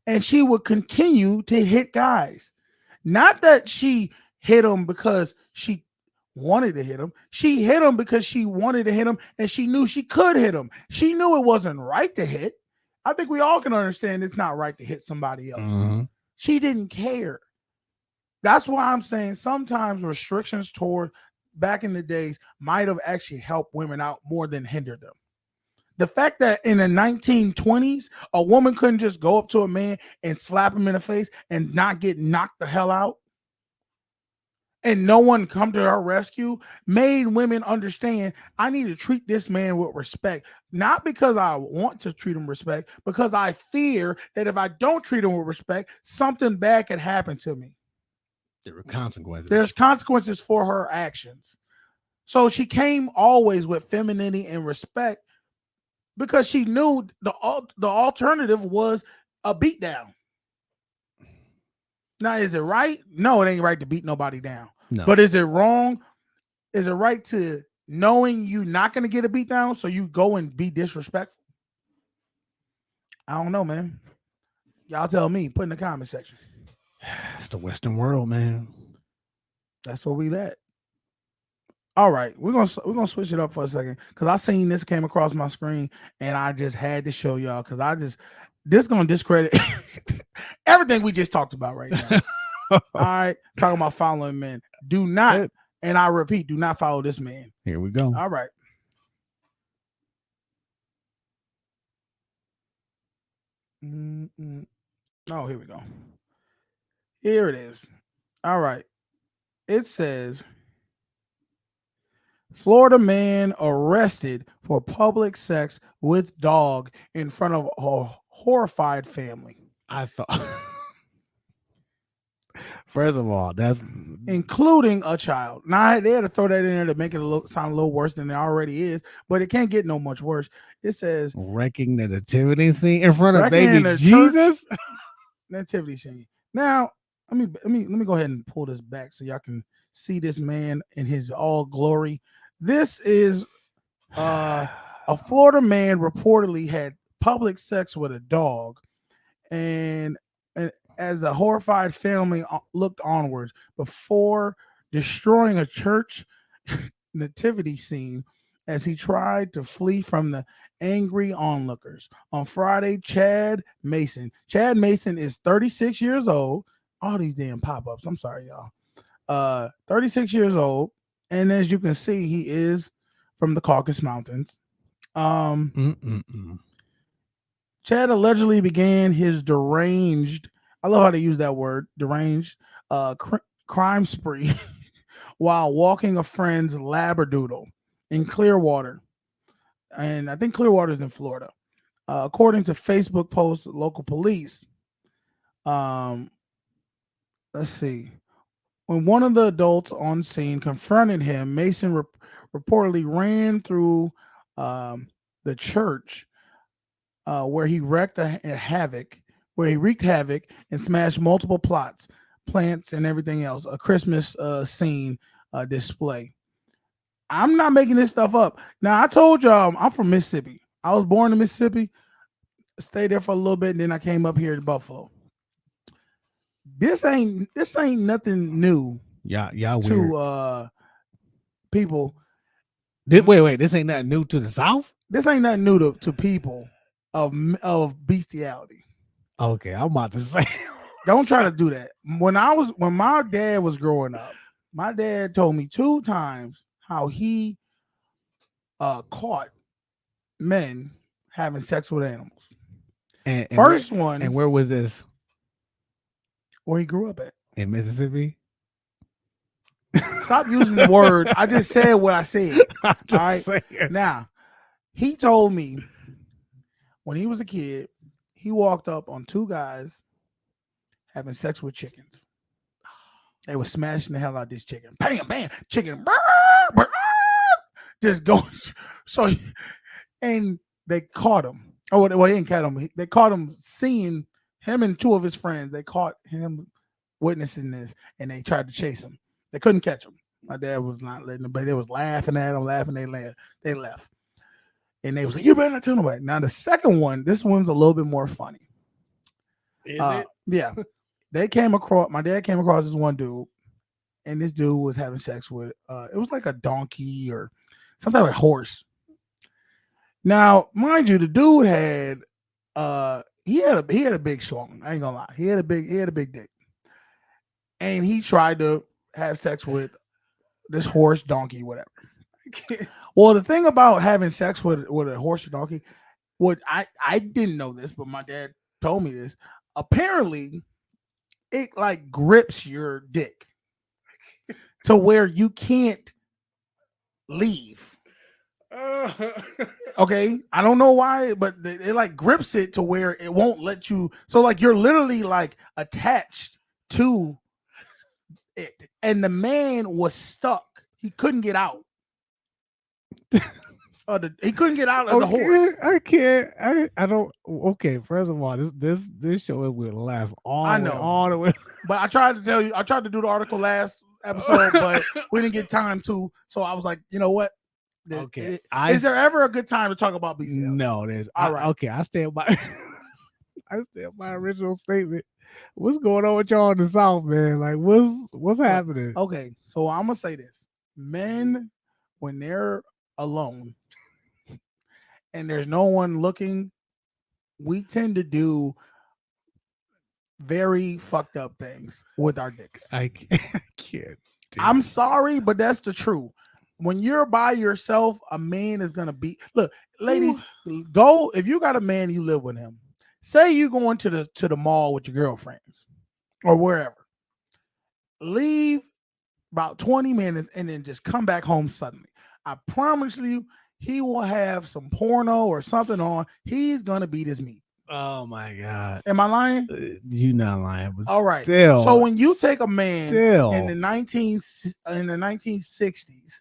And she would continue to hit guys. Not that she hit them because she wanted to hit him. She hit him because she wanted to hit him, and she knew she could hit him. She knew it wasn't right to hit. I think we all can understand it's not right to hit somebody else. She didn't care. That's why I'm saying sometimes restrictions toward back in the days might have actually helped women out more than hindered them. The fact that in the 1920s, a woman couldn't just go up to a man and slap him in the face and not get knocked the hell out, and no one come to her rescue, made women understand, I need to treat this man with respect. Not because I want to treat him with respect, because I fear that if I don't treat him with respect, something bad could happen to me. There were consequences. There's consequences for her actions. So she came always with femininity and respect because she knew the alternative was a beatdown. Now, is it right? No, it ain't right to beat nobody down. No. But is it wrong? Is it right to knowing you're not going to get a beat down, so you go and be disrespectful? I don't know, man. Y'all tell me. Put in the comment section. It's the Western world, man. That's where we at. All right, we're gonna switch it up for a second because I seen this came across my screen and I just had to show y'all because this gonna discredit everything we just talked about right now. All right, talking about following men. Do not, and I repeat, do not follow this man. Here we go. All right. Oh, here we go. Here it is. All right. It says, Florida man arrested for public sex with dog in front of a horrified family. I thought. First of all, that's including a child. Now they had to throw that in there to make it sound a little worse than it already is, but it can't get no much worse. It says wrecking the nativity scene in front of wrecking baby the Jesus. nativity scene. Now, let me go ahead and pull this back so y'all can see this man in his all glory. This is a Florida man reportedly had public sex with a dog, and as a horrified family looked onwards before destroying a church nativity scene as he tried to flee from the angry onlookers. On Friday, Chad Mason is 36 years old. All these damn pop-ups. I'm sorry, y'all. 36 years old. And as you can see, he is from the Caucasus Mountains. Chad allegedly began his deranged, I love how they use that word, deranged, crime spree while walking a friend's Labradoodle in Clearwater. And I think Clearwater is in Florida. According to Facebook posts, local police. Let's see. When one of the adults on scene confronted him, Mason reportedly ran through the church where he wreaked havoc and smashed multiple plants, and everything else. A Christmas scene display. I'm not making this stuff up. Now, I told y'all I'm from Mississippi. I was born in Mississippi, stayed there for a little bit, and then I came up here to Buffalo. This ain't nothing new. Yeah, to people. Wait, this ain't nothing new to the South. This ain't nothing new to people of bestiality. Okay, I'm about to say. Don't try to do that. When my dad was growing up, my dad told me 2 times how he caught men having sex with animals. And First one. And where was this? Where he grew up at. In Mississippi. Stop using the word. I just said what I said. I'm just all right. saying. Now, he told me when he was a kid, he walked up on 2 guys having sex with chickens. They were smashing the hell out of this chicken. Bam, bam, chicken. Just going. So, and they caught him. Oh, well, he didn't catch him. They caught him seeing him and 2 of his friends. They caught him witnessing this, and they tried to chase him. They couldn't catch him. My dad was not letting them, but they was laughing at him, They left. And they was like, you better not tell nobody. Now, the second one, this one's a little bit more funny. Is it? Yeah. my dad came across this one dude, and this dude was having sex with, it was like a donkey or some type of horse. Now, mind you, the dude had, he had a big schlong. I ain't gonna lie. He had a big dick. And he tried to have sex with this horse, donkey, whatever. Well, the thing about having sex with a horse or donkey, what I didn't know this, but my dad told me this. Apparently, it like grips your dick to where you can't leave. Okay, I don't know why, but it like grips it to where it won't let you. So like you're literally like attached to it, and the man was stuck. He couldn't get out. He couldn't get out of the horse. I can't. I don't. Okay, first of all, this show is with laugh all the way. But I tried to tell you. I tried to do the article last episode, but we didn't get time to. So I was like, you know what? Okay. Is there ever a good time to talk about BCL? No, there's. All right. Okay, I stand by. I stand by original statement. What's going on with y'all in the South, man? Like, what's happening? Okay, so I'm gonna say this: men, when they're alone and there's no one looking, we tend to do very fucked up things with our dicks. I can't. I'm sorry, but that's the truth. When you're by yourself, a man is gonna be. Look, ladies, go if you got a man, you live with him. Say you going to the mall with your girlfriends or wherever. Leave about 20 minutes and then just come back home suddenly. I promise you, he will have some porno or something on. He's gonna beat his meat. Oh my god. Am I lying? You not lying, but All right. still. So when you take a man Still. in the 1960s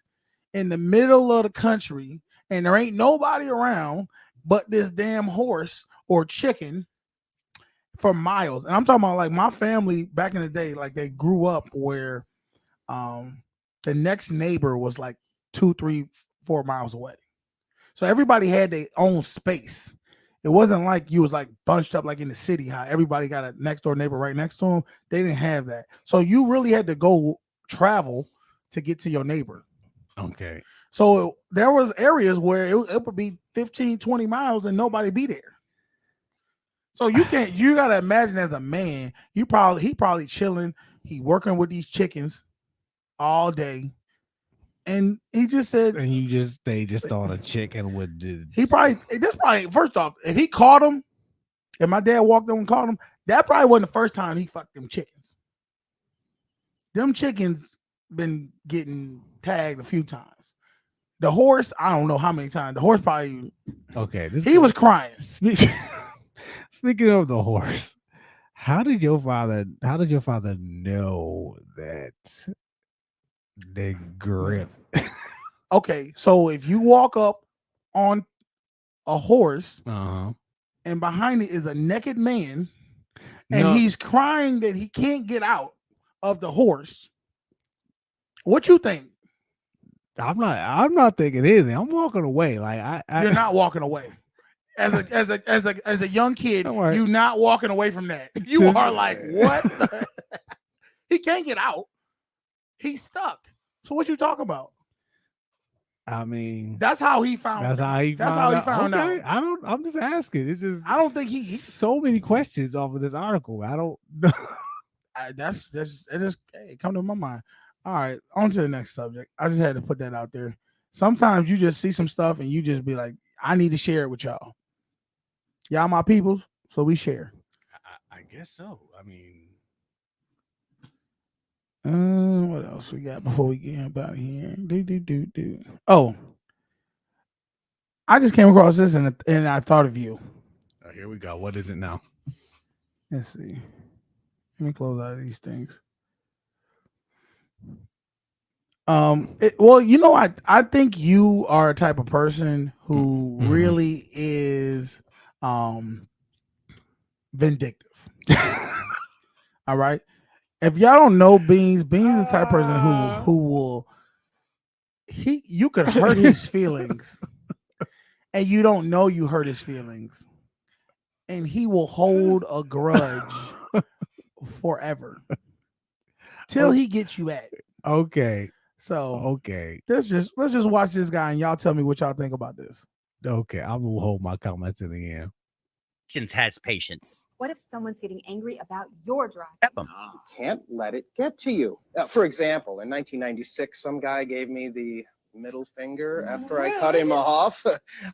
in the middle of the country and there ain't nobody around but this damn horse or chicken for miles. And I'm talking about like my family back in the day, like they grew up where the next neighbor was like 2, 3, 4 miles away. So everybody had their own space. It wasn't like you was like bunched up like in the city, how everybody got a next door neighbor right next to them. They didn't have that. So you really had to go travel to get to your neighbor. Okay. So there was areas where it would be 15, 20 miles and nobody be there. So you got to imagine as a man, he probably chilling. He working with these chickens all day. And he just said, And they just thought a chicken would do. First off, if he caught him, if my dad walked up and caught him, that probably wasn't the first time he fucked them chickens. Them chickens been getting tagged a few times. The horse, I don't know how many times. The horse probably. Okay. He was crying. Speaking of the horse, how did your father know that they grip? Okay, so if you walk up on a horse and behind it is a naked man and he's crying that he can't get out of the horse, what you think? I'm not thinking anything. I'm walking away. Like you're not walking away. As a young kid, you're not walking away from that. You are like, what? He can't get out. He's stuck. So what you talking about? I mean, that's how he found out. That's how he found out. I'm just asking. It's just I don't think he so many questions off of this article. I don't know. It come to my mind. All right, on to the next subject. I just had to put that out there. Sometimes you just see some stuff and you just be like, I need to share it with y'all. Y'all my peoples, so we share. I guess so. I mean, what else we got before we get about here? Oh, I just came across this and I thought of you. Oh, here we go. What is it now? Let's see. Let me close out of these things. Well, you know, I think you are a type of person who really is vindictive. All right. If y'all don't know Beans is the type of person who will you could hurt his feelings and you don't know you hurt his feelings. And he will hold a grudge forever till he gets you at it. Okay. So okay. Let's just watch this guy and y'all tell me what y'all think about this. Okay, I will hold my comments to the end. Has patience. What if someone's getting angry about your drive? You can't let it get to you. For example, in 1996, some guy gave me the middle finger after I cut him off.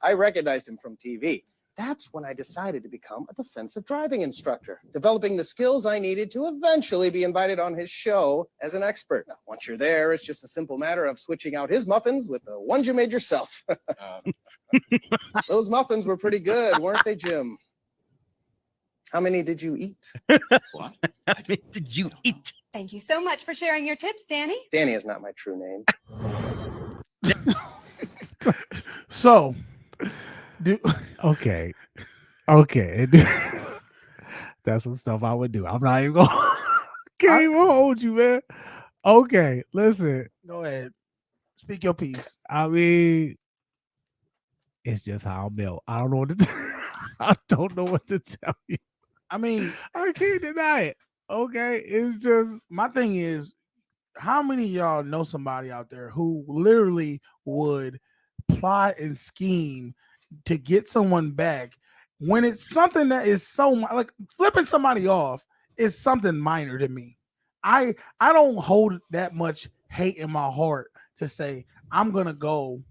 I recognized him from TV. That's when I decided to become a defensive driving instructor, developing the skills I needed to eventually be invited on his show as an expert. Now, once you're there, it's just a simple matter of switching out his muffins with the ones you made yourself. Those muffins were pretty good, weren't they, Jim? How many did you eat? What? How many did you eat? Thank you so much for sharing your tips, Danny. Danny is not my true name. So, okay. That's some stuff I would do. I'm not even gonna can't even hold you, man. Okay, listen. Go ahead. Speak your piece. I mean, it's just how I'm built. I don't know what to I don't know what to tell you. I mean, I can't deny it. Okay. It's just my thing is, how many of y'all know somebody out there who literally would plot and scheme to get someone back when it's something that is so like flipping somebody off is something minor to me. I don't hold that much hate in my heart to say I'm gonna go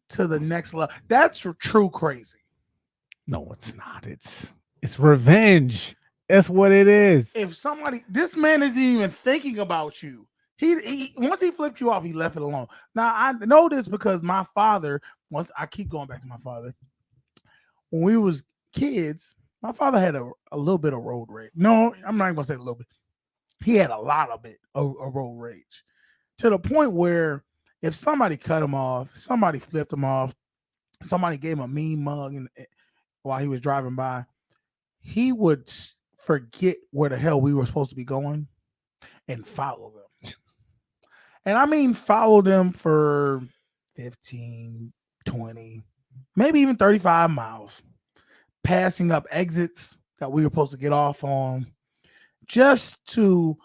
to the next level. That's true crazy. No, it's not. It's revenge. That's what it is. If this man isn't even thinking about you. He once he flipped you off, he left it alone. Now I know this because my father, I keep going back to my father. When we was kids, my father had a little bit of road rage. No, I'm not even gonna say a little bit. He had a lot of it, a road rage, to the point where if somebody cut him off, somebody flipped him off, somebody gave him a mean mug while he was driving by, he would forget where the hell we were supposed to be going and follow them. And I mean follow them for 15, 20, maybe even 35 miles, passing up exits that we were supposed to get off on, just to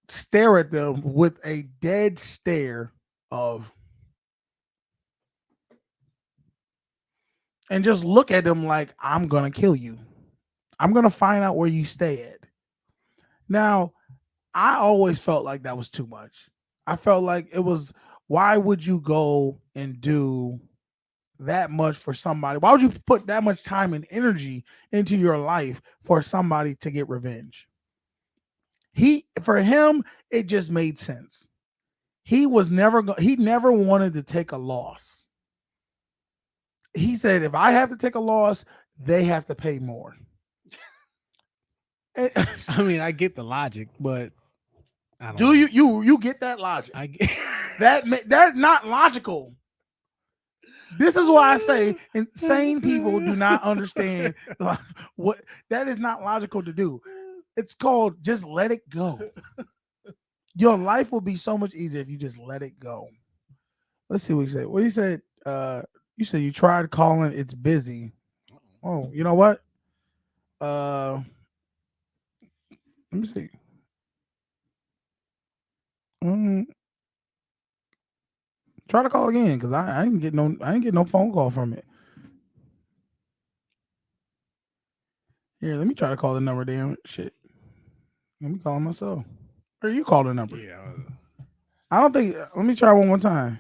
stare at them with a dead stare of, and just look at them like, I'm gonna kill you. I'm gonna find out where you stay at. Now, I always felt like that was too much. I felt like it was, why would you go and do that much for somebody? Why would you put that much time and energy into your life for somebody to get revenge? For him, it just made sense. He never wanted to take a loss. He said, if I have to take a loss, they have to pay more. I mean, I get the logic, but I don't do you get that logic? I get that's not logical. This is why I say insane people do not understand what that is not logical to do. It's called just let it go. Your life will be so much easier if you just let it go. Let's see what he said. What he said, you said you tried calling, it's busy. Oh, you know what? Let me see. Try to call again, because I didn't get no phone call from it. Here, let me try to call the number. Damn shit. Let me call myself. Or you call the number. Yeah. I don't think. Let me try one more time.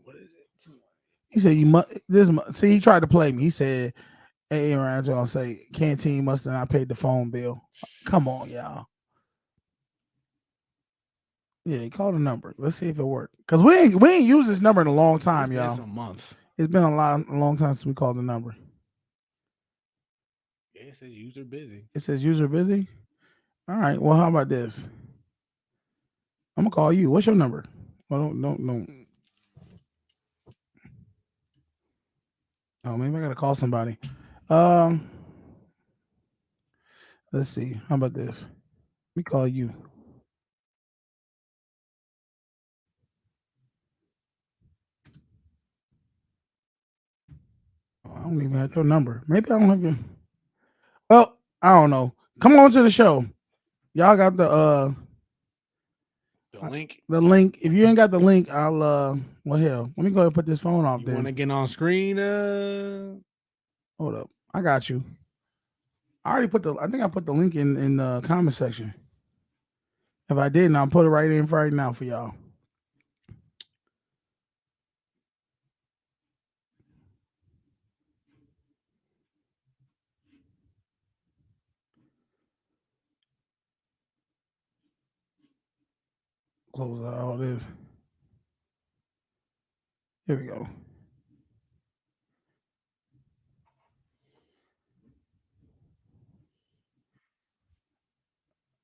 What is it? He said you must. See, he tried to play me. He said, "Hey, around y'all say Canteen must have not paid the phone bill." Come on, y'all. Yeah, call the number. Let's see if it worked. Cause we ain't used this number in a long time, y'all. Some months. It's been a long time since we called the number. Yeah, it says user busy. It says user busy. All right. Well, how about this? I'm gonna call you. What's your number? Well, don't. Oh, maybe I gotta call somebody. Let's see. How about this? Let me call you. I don't even have your number. Maybe I don't have your. Well, I don't know. Come on to the show. Y'all got the link. The link. If you ain't got the link, I'll well, hell, let me go ahead and put this phone off. You want to get on screen? Hold up. I got you. I already I think I put the link in the comment section. If I didn't, I'll put it right in right now for y'all. Close out all this. Here we go.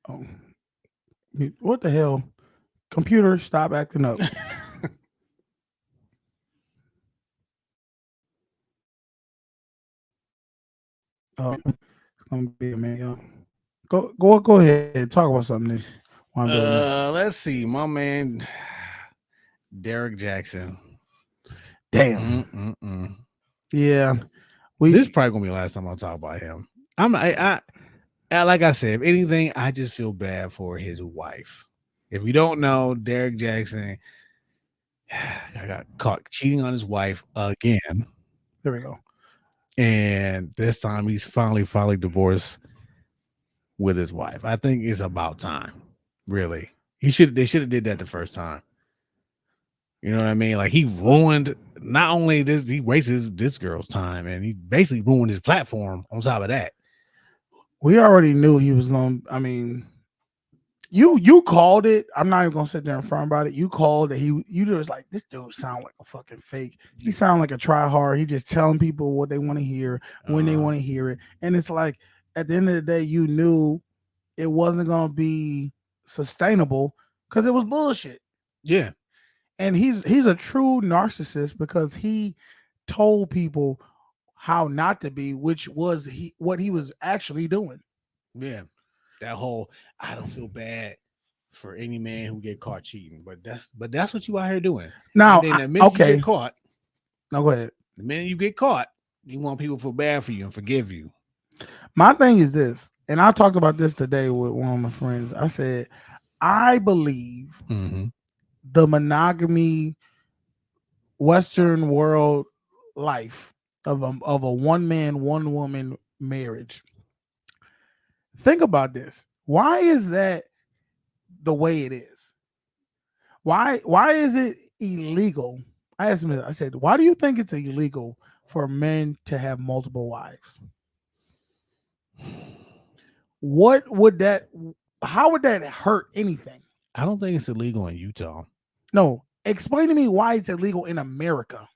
Oh, what the hell? Computer, stop acting up. Oh, it's gonna be a man. Go ahead. Talk about something. Let's see, my man, Derek Jackson. Damn. Yeah, this is probably gonna be the last time I'll talk about him. I like I said, if anything, I just feel bad for his wife. If you don't know, Derek Jackson, I got caught cheating on his wife again. There we go. And this time he's finally divorced with his wife. I think it's about time. Really, they should have did that the first time. You know what I mean? Like, he ruined not only this, he wasted this girl's time, and he basically ruined his platform on top of that. We already knew he was going. I mean, You called it. I'm not even gonna sit there in front about it. You called it. You just like, this dude sound like a fucking fake. He sound like a try hard. He just telling people what they want to hear when they want to hear it. And it's like at the end of the day, you knew it wasn't gonna be sustainable because it was bullshit. Yeah. And he's a true narcissist because he told people how not to be, which was what he was actually doing. Yeah. That whole, I don't feel bad for any man who get caught cheating, but that's what you out here doing. Now, and then the minute you okay. get caught, No, go ahead. the minute you get caught, you want people to feel bad for you and forgive you. My thing is this, and I talked about this today with one of my friends. I said, I believe the monogamy Western world life of a one man, one woman marriage. Think about this. Why is that the way it is? Why is it illegal? I asked him, I said, why do you think it's illegal for men to have multiple wives? What would that, how would that hurt anything? I don't think it's illegal in Utah. No, explain to me why it's illegal in America.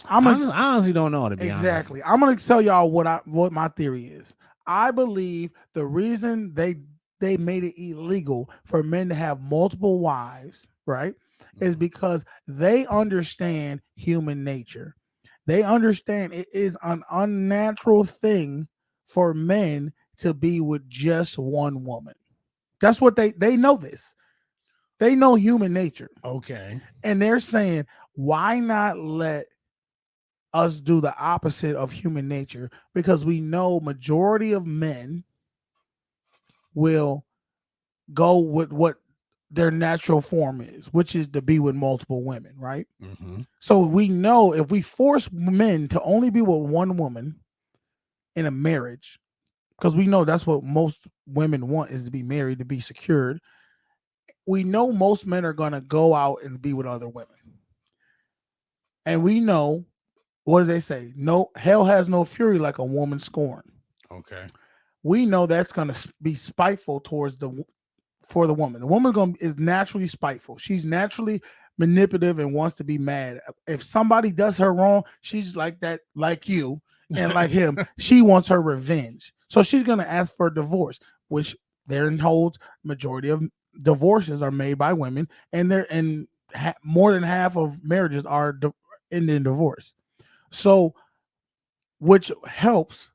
I honestly don't know, to be honest. Exactly. I'm gonna tell y'all what my theory is. I believe the reason they made it illegal for men to have multiple wives, right, is because they understand human nature. They understand it is an unnatural thing for men to be with just one woman. That's what they know this. They know human nature. Okay. And they're saying, why not let us do the opposite of human nature? Because we know majority of men will go with what their natural form is, which is to be with multiple women, right? So we know if we force men to only be with one woman in a marriage, because we know that's what most women want, is to be married, to be secured. We know most men are going to go out and be with other women. And we know, what do they say? No, hell has no fury like a woman scorned. Okay. We know that's going to be spiteful towards for the woman. The woman is naturally spiteful. She's naturally manipulative and wants to be mad. If somebody does her wrong, she's like that, like you and like him. She wants her revenge. So she's going to ask for a divorce, which therein holds majority of divorces are made by women, and more than half of marriages are ending divorce. So, which helps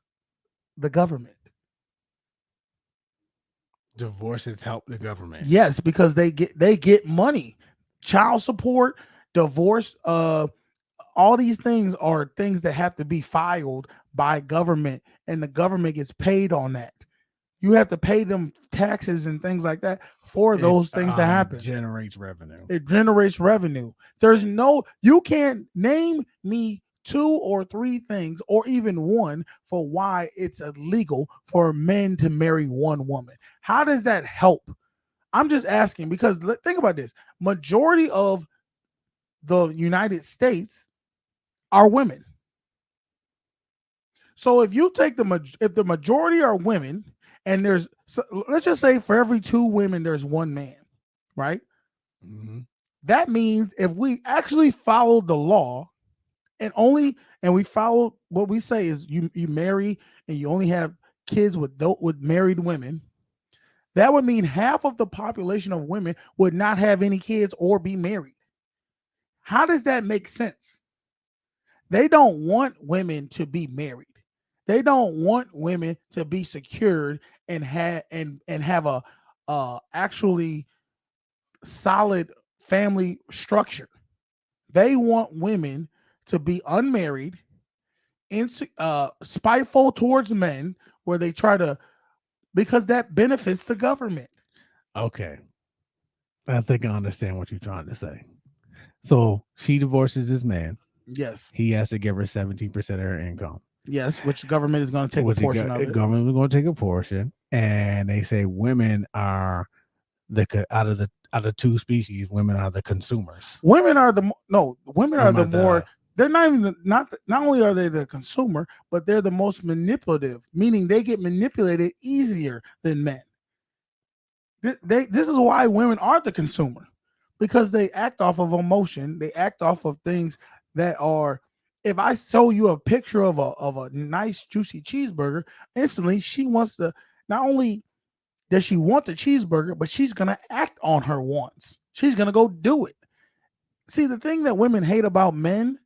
the government. Divorces help the government. Yes, because they get money, child support, divorce. All these things are things that have to be filed by government, and the government gets paid on that. You have to pay them taxes and things like that for those things to happen. Generates revenue. It generates revenue. You can't name me 2 or 3 things, or even one, for why it's illegal for men to marry one woman. How does that help? I'm just asking, because think about this. Majority of the United States are women. So if you take if the majority are women, and let's just say for every 2 women, there's 1 man, right? That means if we actually follow the law and we follow what we say is you marry and you only have kids with married women, that would mean half of the population of women would not have any kids or be married. How does that make sense? They don't want women to be married. They don't want women to be secured and have a actually solid family structure. They want women to be unmarried, spiteful towards men, where they try to, because that benefits the government. Okay. I think I understand what you're trying to say. So she divorces this man. Yes. He has to give her 17% of her income. Yes, which the government is going to take a portion of it. Government is going to take a portion, and they say women are out of 2 species. Women are the consumers. Women are the more they're not only are they the consumer, but they're the most manipulative, meaning they get manipulated easier than men. This is why women are the consumer, because they act off of emotion. They act off of things that are. If I show you a picture of a nice juicy cheeseburger, instantly she wants to. Not only does she want the cheeseburger, but she's gonna act on her wants. She's gonna go do it. See, the thing that women hate about men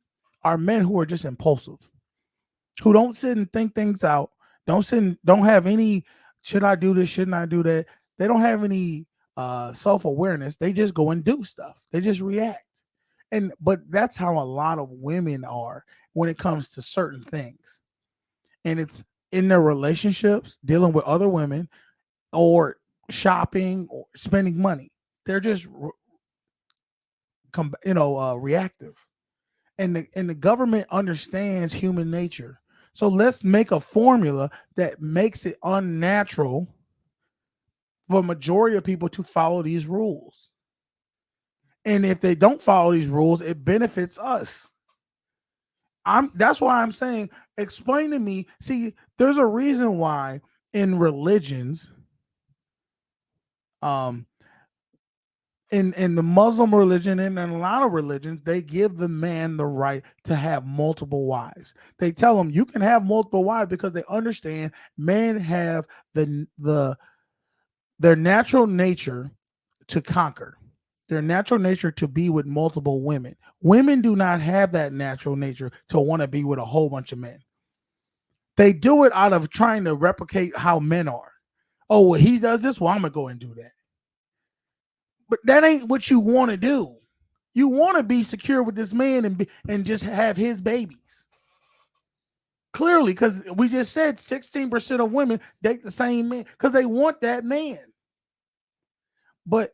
are men who are just impulsive, who don't sit and think things out, don't have any, should I do this, shouldn't I do that? They don't have any self-awareness. They just go and do stuff. They just react. But that's how a lot of women are when it comes to certain things. And it's in their relationships, dealing with other women, or shopping or spending money. They're just reactive. And the government understands human nature. So let's make a formula that makes it unnatural for a majority of people to follow these rules. And if they don't follow these rules, it benefits us. That's why I'm saying, explain to me. See, there's a reason why in religions, in the Muslim religion and in a lot of religions, they give the man the right to have multiple wives. They tell him you can have multiple wives because they understand men have their natural nature to conquer, their natural nature to be with multiple women. Women do not have that natural nature to want to be with a whole bunch of men. They do it out of trying to replicate how men are. Oh, well, he does this, well, I'm gonna go and do that. But that ain't what you want to do. You want to be secure with this man and just have his babies. Clearly, because we just said 16% of women date the same man because they want that man. But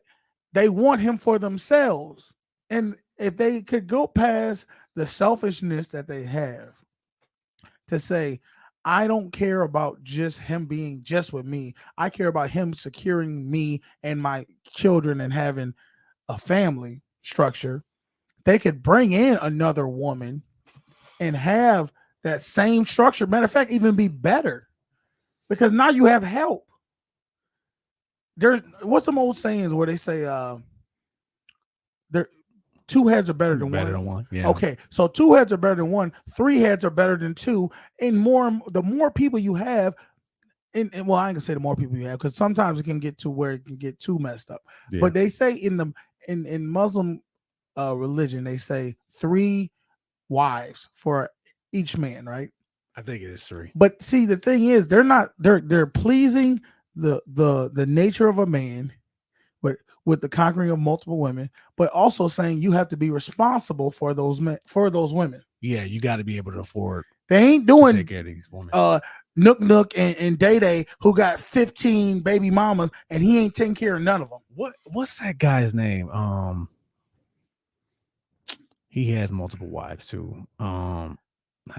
they want him for themselves. And if they could go past the selfishness that they have to say, I don't care about just him being just with me. I care about him securing me and my children and having a family structure. They could bring in another woman and have that same structure. Matter of fact, even be better, because now you have help. What's some old sayings where they say two heads are better than one. Yeah. Okay, so two heads are better than one. Three heads are better than two. And the more people you have, and well, I ain't gonna say the more people you have, because sometimes it can get to where it can get too messed up. Yeah. But they say in Muslim religion, they say 3 wives for each man, right? I think it is 3. But see, the thing is, they're pleasing the nature of a man with the conquering of multiple women, but also saying you have to be responsible for those women. Yeah, you got to be able to afford. They ain't doing take care of these women. Nook and Day who got 15 baby mamas and he ain't taking care of none of them. What's that guy's name? He has multiple wives too.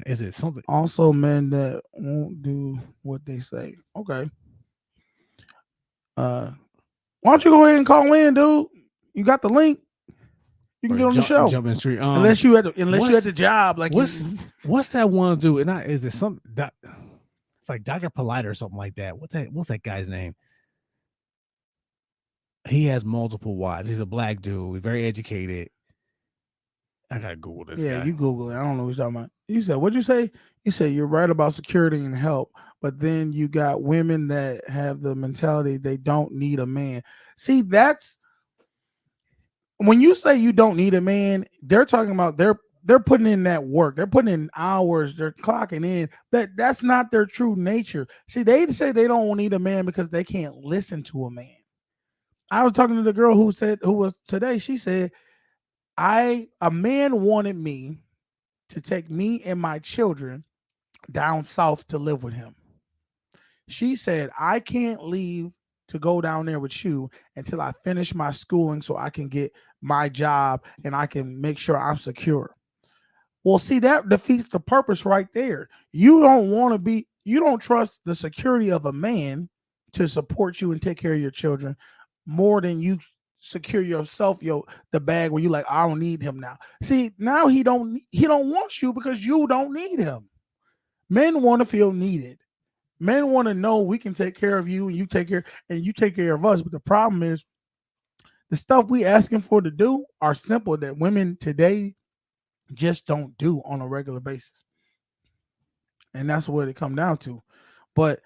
Is it something? Also, men that won't do what they say. Okay. Why don't you go ahead and call in, dude? You got the link. You can get on the show. Jump in the street. Unless you at the job, like what's that one dude? And is it some? It's like Dr. Polite or something like that. What's that guy's name? He has multiple wives. He's a black dude. He's very educated. I gotta Google this. Yeah, guy. you Google it. I don't know what you're talking about. You said, what'd you say? You said you're right about security and help, but then you got women that have the mentality they don't need a man. See, that's when you say you don't need a man, they're talking about they're putting in that work. They're putting in hours. They're clocking in. That's not their true nature. See, they say they don't need a man because they can't listen to a man. I was talking to the girl who was today. She said, a man wanted me to take me and my children down south to live with him. She said, I can't leave to go down there with you until I finish my schooling so I can get my job and I can make sure I'm secure. Well, see, that defeats the purpose right there. You don't trust the security of a man to support you and take care of your children more than you secure yourself the bag where you like, I don't need him now. See, now he don't want you because you don't need him. Men want to feel needed. Men want to know we can take care of you and you take care of us. But the problem is the stuff we asking for to do are simple that women today just don't do on a regular basis. And that's what it come down to. But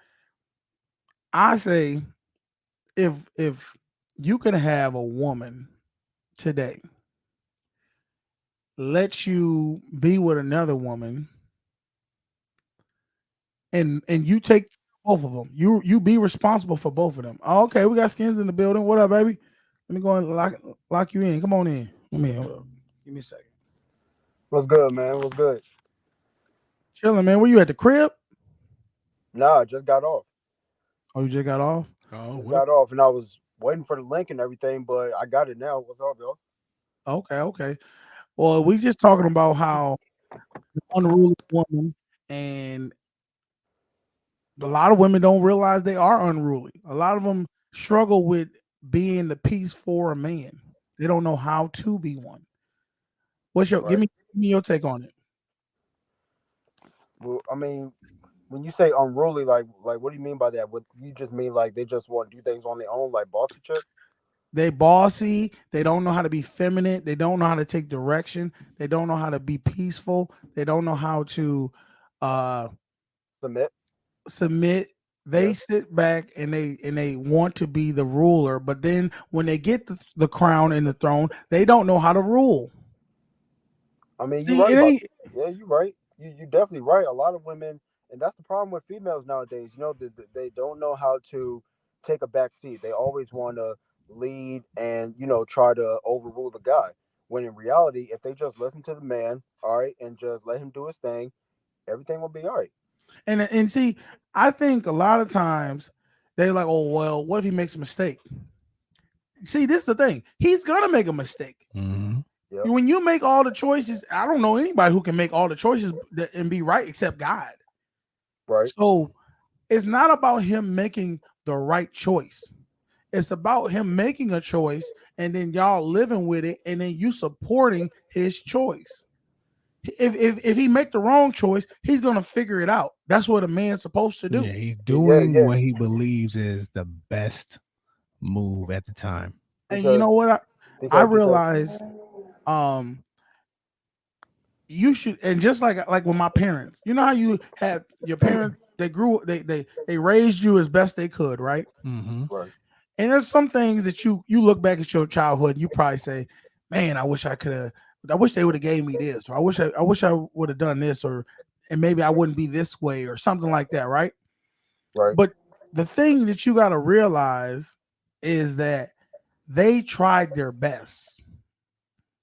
I say if you can have a woman today let you be with another woman and you take both of them. You be responsible for both of them. Oh, okay, we got Skins in the building. What up, baby? Let me go and lock you in. Come on in. Come here. Hold up. Give me a second. What's good, man? What's good? Chilling, man. Were you at the crib? Nah, I just got off. Oh, you just got off? Oh, Got off, and I was waiting for the link and everything, but I got it now. What's up, yo? Okay. Well, we just talking about how the unruly woman, and a lot of women don't realize they are unruly. A lot of them struggle with being the piece for a man. They don't know how to be one. What's your give me your take on it? Well, I mean, when you say unruly, like what do you mean by that? What you just mean like they just want to do things on their own, like bossy chick? They bossy. They don't know how to be feminine. They don't know how to take direction. They don't know how to be peaceful. They don't know how to submit. They sit back and they want to be the ruler, but then when they get the crown and the throne, they don't know how to rule. I mean, See, you're right. it ain't. Yeah, you're right. You definitely right. A lot of women, and that's the problem with females nowadays. You know, they don't know how to take a back seat. They always want to lead and try to overrule the guy. When in reality, if they just listen to the man, all right, and just let him do his thing, everything will be all right. And see, I think a lot of times they're like, oh well, what if he makes a mistake? See, this is the thing. He's gonna make a mistake. Mm-hmm. Yep. When you make all the choices, I don't know anybody who can make all the choices and be right except God. Right. So it's not about him making the right choice. It's about him making a choice and then y'all living with it and then you supporting his choice. If he make the wrong choice, he's gonna figure it out. That's what a man's supposed to do. Yeah, he's doing what he believes is the best move at the time. And you know what? I realize you should, and just like with my parents, you know how you have your parents, they raised you as best they could, right? Mm-hmm. Right. And there's some things that you look back at your childhood and you probably say, man, I wish they would have gave me this, or I wish I would have done this, and maybe I wouldn't be this way or something like that, right? Right. But the thing that you got to realize is that they tried their best.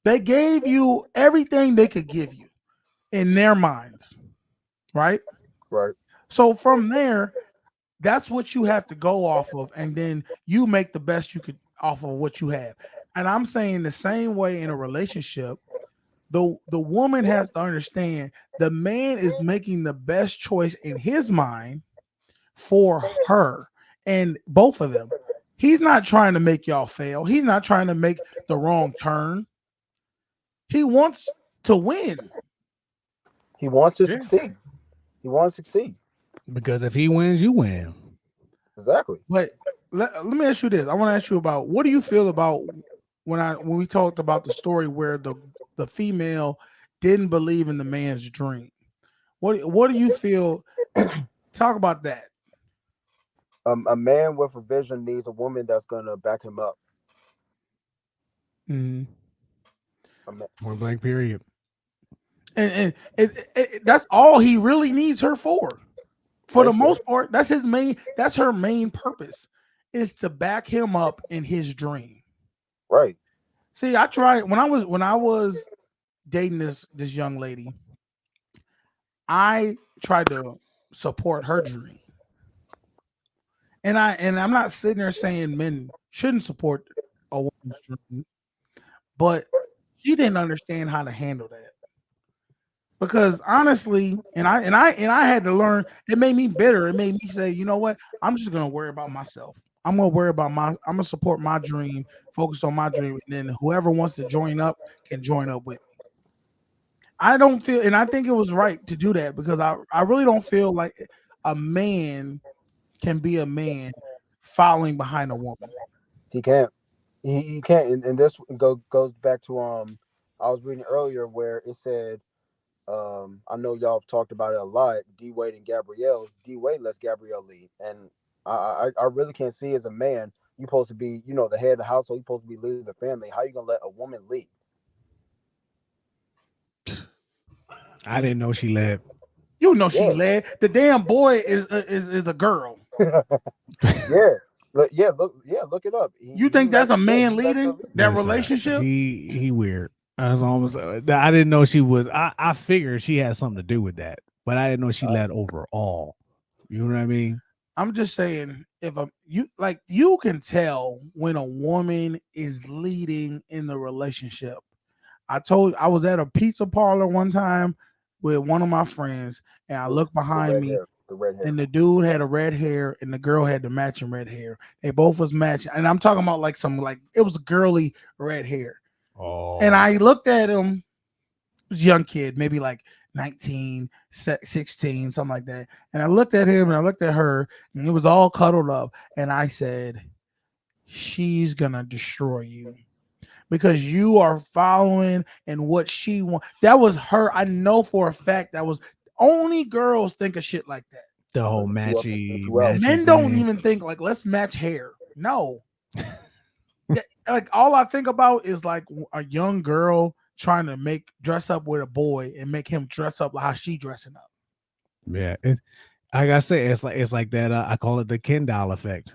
They gave you everything they could give you in their minds, right? Right. So from there, that's what you have to go off of, and then you make the best you could off of what you have. And I'm saying the same way in a relationship, the woman has to understand the man is making the best choice in his mind for her, and both of them. He's not trying to make y'all fail. He's not trying to make the wrong turn. He wants to win. He wants to succeed. He wants to succeed. Because if he wins, you win. Exactly. But let me ask you this. I want to ask you about what do you feel about when we talked about the story where the female didn't believe in the man's dream. What do you feel? Talk about that. A man with a vision needs a woman that's gonna back him up. Mm-hmm. Point blank period. And that's all he really needs her for. For the most part, that's her main purpose is to back him up in his dream. Right. See, I tried when I was dating this young lady, I tried to support her dream. And I'm not sitting there saying men shouldn't support a woman's dream, but she didn't understand how to handle that. Because honestly, and I had to learn, it made me bitter. It made me say, you know what? I'm just gonna worry about myself. I'm gonna worry about I'm gonna support my dream, focus on my dream, and then whoever wants to join up can join up with me. I don't feel, and I think it was right to do that because I really don't feel like a man can be a man following behind a woman. He can't. He can't. And this goes back to I was reading earlier where it said I know y'all have talked about it a lot. D Wade and Gabrielle. D Wade lets Gabrielle lead, and I really can't see as a man you're supposed to be the head of the household. You're supposed to be leading the family. How you gonna let a woman lead? I didn't know she led. You know she led. The damn boy is a girl. Yeah. Look it up. You think that's a man leading that relationship? He weird. I was almost. I didn't know she was. I figured she had something to do with that, but I didn't know she led overall. You know what I mean? I'm just saying, if you can tell when a woman is leading in the relationship. I was at a pizza parlor one time with one of my friends, and I looked behind me, and the dude had a red hair, and the girl had the matching red hair. They both was matching, and I'm talking about it was girly red hair. Oh. And I looked at him, was a young kid, maybe like 19, 16, something like that. And I looked at him and I looked at her, and it was all cuddled up. And I said, she's gonna destroy you because you are following and what she wants. That was her. I know for a fact that was only girls think of shit like that. The whole matchy Men don't even think like let's match hair. No. Like all I think about is like a young girl trying to dress up with a boy and make him dress up like how she dressing up. Yeah, like I say, it's like that. I call it the Ken doll effect.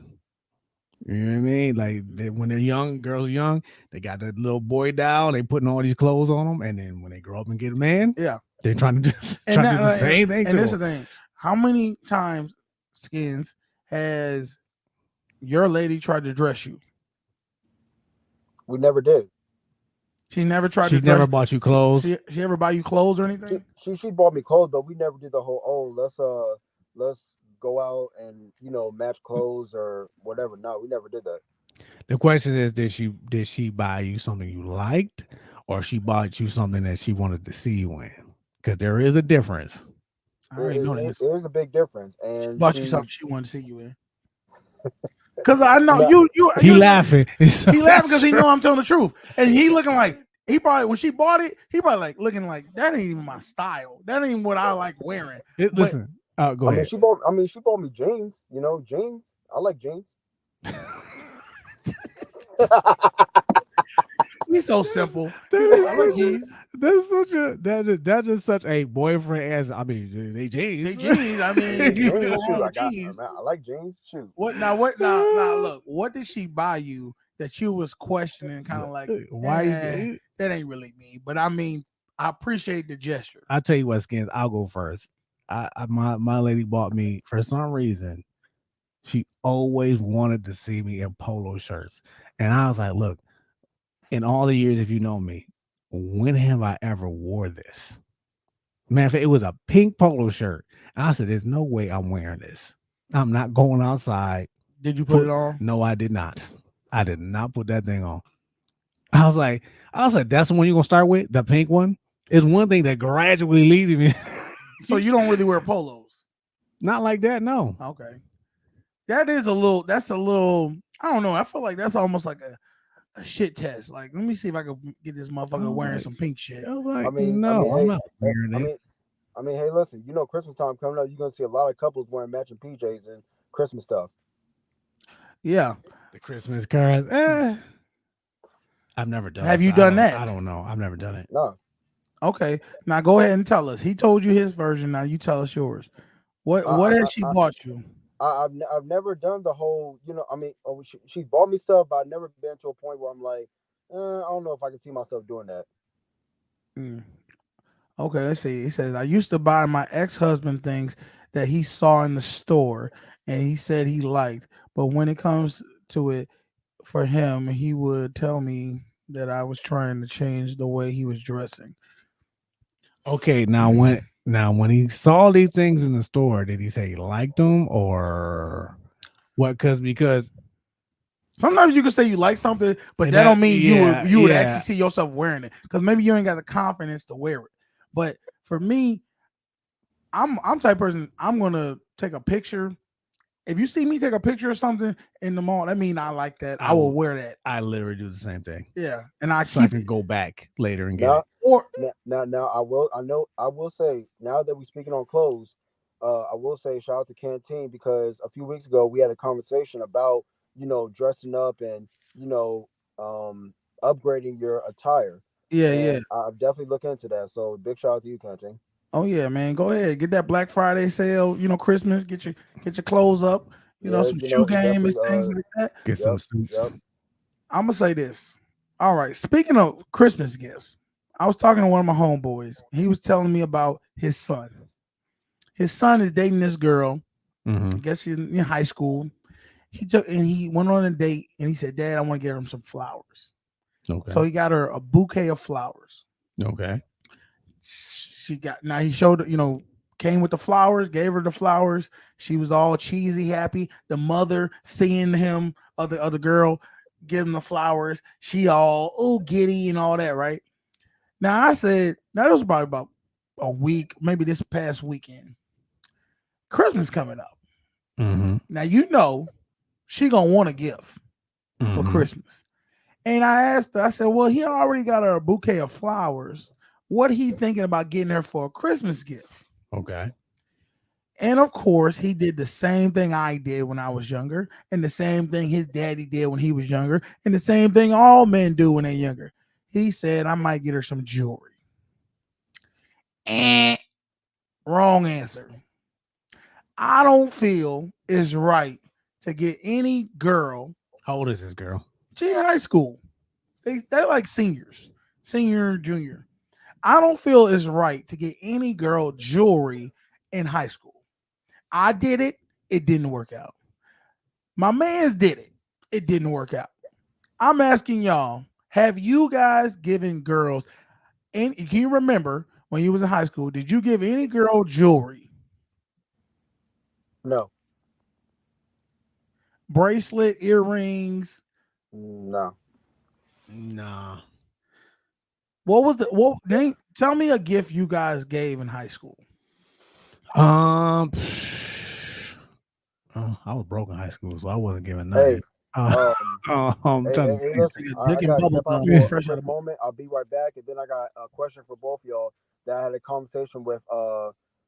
You know what I mean? Like when they're young, girls are young, they got that little boy doll. They putting all these clothes on them, and then when they grow up and get a man, yeah, they're trying to do the same thing. And this is the thing: how many times, Skins, has your lady tried to dress you? We never did. She never tried She to never dress. bought you clothes. She ever buy you clothes or anything? She bought me clothes, but we never did the whole let's go out and match clothes or whatever. No, we never did that. The question is, did she buy you something you liked, or she bought you something that she wanted to see you in? Because there is a difference. I already know that. There is a big difference. And she bought you something she wanted to see you in. Because I know you he laughing. He laughing because he know I'm telling the truth, and he looking like he probably when she bought it, he probably like looking like that ain't even my style. That ain't what I like wearing. Listen, go ahead. She bought me jeans. Jeans. I like jeans. He's so simple. That's just such a boyfriend answer. I mean, they jeans. They jeans. I mean, jeans. I like jeans. Shoot. What now? Look. What did she buy you that you was questioning? Kind of like why? That ain't really me. But I mean, I appreciate the gesture. I'll tell you what, Skins. I'll go first. My lady bought me for some reason. She always wanted to see me in polo shirts, and I was like, look. In all the years, if you know me, when have I ever wore this? Man, it was a pink polo shirt. And I said, there's no way I'm wearing this. I'm not going outside. Did you put it on? No, I did not. I did not put that thing on. I was like, that's the one you're going to start with? The pink one? It's one thing that gradually leads me. So you don't really wear polos? Not like that, no. Okay. That's a little, I don't know. I feel like that's almost like a shit test. Like, let me see if I can get this motherfucker wearing some pink shit. I'm not wearing it. Hey, listen, Christmas time coming up, you're gonna see a lot of couples wearing matching PJs and Christmas stuff. Yeah. The Christmas cards. I've never done it. Have you done that? I don't know. I've never done it. No. Okay. Now go ahead and tell us. He told you his version. Now you tell us yours. What has she bought you? I've never done the whole, she's bought me stuff, but I've never been to a point where I'm like, I don't know if I can see myself doing that. Okay, let's see. He says, I used to buy my ex-husband things that he saw in the store and he said he liked, but when it comes to it for him, he would tell me that I was trying to change the way he was dressing. Okay, now when he saw these things in the store, did he say he liked them or what? Because Sometimes you can say you like something, but And that don't mean you would yeah. actually see yourself wearing it, because maybe you ain't got the confidence to wear it. But for me, I'm type of person. I'm gonna take a picture. If you see me take a picture of something in the mall, that means I like that. I will wear that. I literally do the same thing. Yeah, and I So I can go back later and get it. Or now I will say, now that we're speaking on clothes, I will say shout out to Canteen, because a few weeks ago we had a conversation about, dressing up and, upgrading your attire. Yeah, and yeah. I'm definitely looking into that. So big shout out to you, Canteen. Oh yeah, man. Go ahead. Get that Black Friday sale, Christmas, get your clothes up, Yeah, some shoe game and definitely, things like that. Get some suits. Yep. I'm gonna say this. All right. Speaking of Christmas gifts, I was talking to one of my homeboys. He was telling me about his son. His son is dating this girl. I guess she's in high school. He went on a date and he said, "Dad, I want to get him some flowers." Okay. So he got her a bouquet of flowers. Okay. He showed, came with the flowers, gave her the flowers. She was all cheesy, happy. The mother seeing him, other girl, give him the flowers. She all, giddy and all that, right? Now I said, that was probably about a week, maybe this past weekend. Christmas coming up. Now, she gonna want a gift for Christmas. And I asked her, I said, well, he already got her a bouquet of flowers. What he thinking about getting her for a Christmas gift? Okay. And of course, he did the same thing I did when I was younger, and the same thing his daddy did when he was younger, and the same thing all men do when they're younger. He said, I might get her some jewelry. Wrong answer. I don't feel it's right to get any girl. How old is this girl? She in high school. They're like seniors, senior, junior. I don't feel it's right to get any girl jewelry in high school. I did it. It didn't work out. My mans did it. It didn't work out. I'm asking y'all, have you guys given girls, and can you remember when you was in high school, did you give any girl jewelry? No. Bracelet, earrings? No. Nah. Tell me a gift you guys gave in high school. I was broke in high school, so I wasn't giving nothing. Hey, listen, I gotta step out for a quick moment. I'll be right back, and then I got a question for both of y'all that I had a conversation with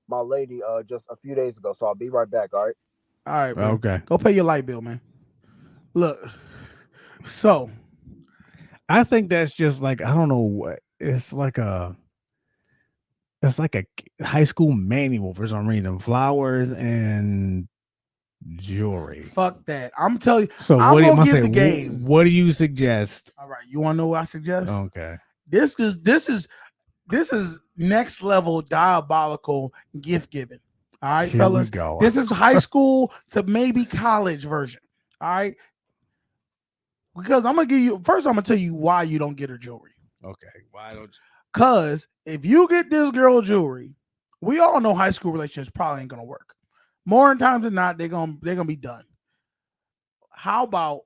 my lady just a few days ago. So I'll be right back. All right. All right, man. Okay. Go pay your light bill, man. Look, so I think that's just like, I don't know what it's like a high school manual for some reason. Flowers and jewelry. Fuck that. I'm telling you. So I'm what gonna do give the game. What do you suggest? All right, you want to know what I suggest? Okay. This is next level diabolical gift giving. All right, Here fellas. we go. This is high school to maybe college version. All right. Because I'm gonna tell you why you don't get her jewelry. Okay. Why don't you? Because if you get this girl jewelry, we all know high school relationships probably ain't gonna work. More times than not, they're gonna be done. How about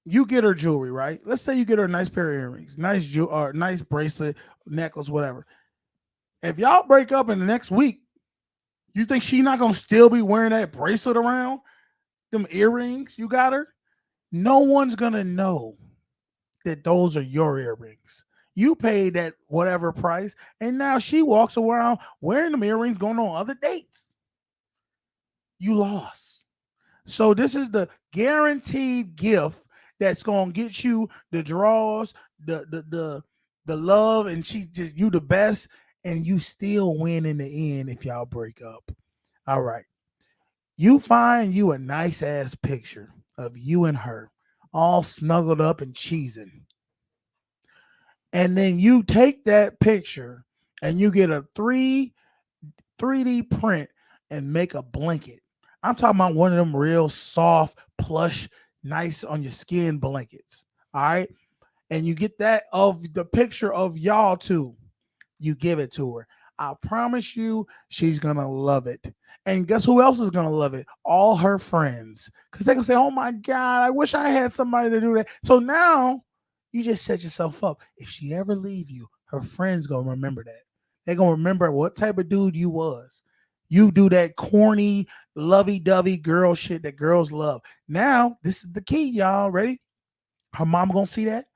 you get her jewelry, right? Let's say you get her a nice pair of earrings, nice bracelet, necklace, whatever. If y'all break up in the next week, you think she's not gonna still be wearing that bracelet around? Them earrings you got her? No one's gonna know that those are your earrings. You paid that whatever price, and now she walks around wearing them earrings, going on other dates. You lost. So this is the guaranteed gift that's gonna get you the draws, the love, and you the best, and you still win in the end if y'all break up. All right. You find you a nice ass picture of you and her all snuggled up and cheesing. And then you take that picture and you get a 3D print and make a blanket. I'm talking about one of them real soft, plush, nice on your skin blankets. All right. And you get that of the picture of y'all two. You give it to her. I promise you, she's gonna love it. And guess who else is gonna love it? All her friends. Because they're gonna say, oh my God, I wish I had somebody to do that. So now you just set yourself up. If she ever leave you, her friends gonna remember that. They're gonna remember what type of dude you was. You do that corny, lovey-dovey girl shit that girls love. Now, this is the key, y'all. Ready? Her mom gonna see that.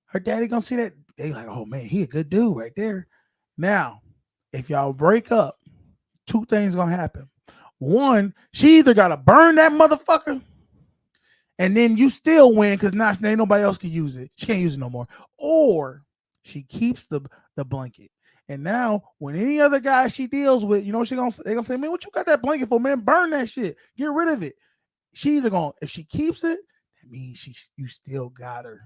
Her daddy gonna see that. They like, oh man, he a good dude right there. Now, if y'all break up, two things gonna happen. One, she either gotta burn that motherfucker, and then you still win because now ain't nobody else can use it. She can't use it no more. Or she keeps the blanket. And now, when any other guy she deals with, you know, they gonna say, man, what you got that blanket for, man? Burn that shit. Get rid of it. She either gonna, if she keeps it, that means you still got her.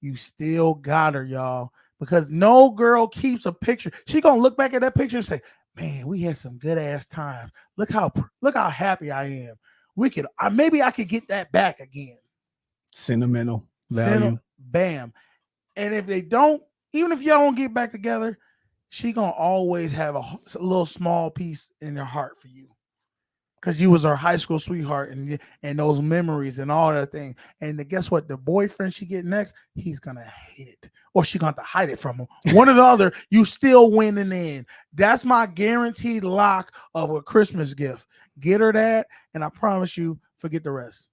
You still got her, y'all. Because no girl keeps a picture. She gonna look back at that picture and say, man, we had some good ass times. Look how happy I am. Maybe I could get that back again. Sentimental value. Bam. And if they don't, even if y'all don't get back together, she gonna always have a little small piece in her heart for you, because you was her high school sweetheart and those memories and all that thing. And guess what? The boyfriend she get next, he's gonna hate it, or she gonna have to hide it from him. One or the other. You still win in the end. That's my guaranteed lock of a Christmas gift. Get her that, and I promise you, forget the rest.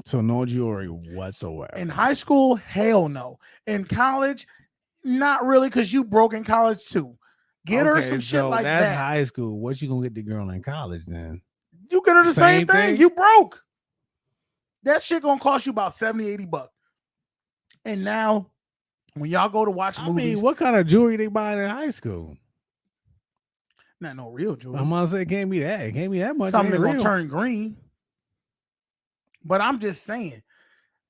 So no jewelry whatsoever. In high school, hell no. In college, not really, because you broke in college too. Get her some shit like that's that. High school. What you gonna get the girl in college then? You get her the same thing. You broke. That shit gonna cost you about $70-$80. And now, when y'all go to watch movies, I mean, what kind of jewelry they buying in high school? Not no real jewelry. I'm gonna say it can't be that. It can't be that much. Something that's gonna turn green. But I'm just saying,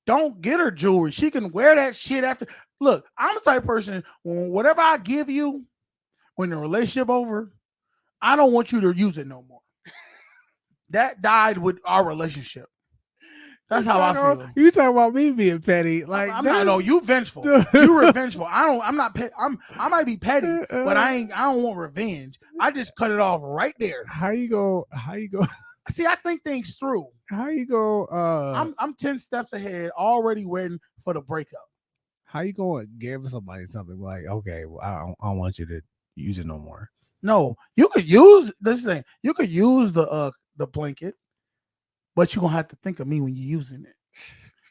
don't get her jewelry. She can wear that shit after. Look, I'm the type of person, whatever I give you, when the relationship over, I don't want you to use it no more. That died with our relationship. That's how I feel. You talking about me being petty? Like I'm not. No, you vengeful. You revengeful. I'm not. I might be petty, but I don't want revenge. I just cut it off right there. How you go? See, I think things through. How you go? I'm 10 steps ahead, already waiting for the breakup. How you go and give somebody something like, okay, well, I don't want you to use it no more? No, you could use this thing. You could use the blanket, but you're gonna have to think of me when you're using it,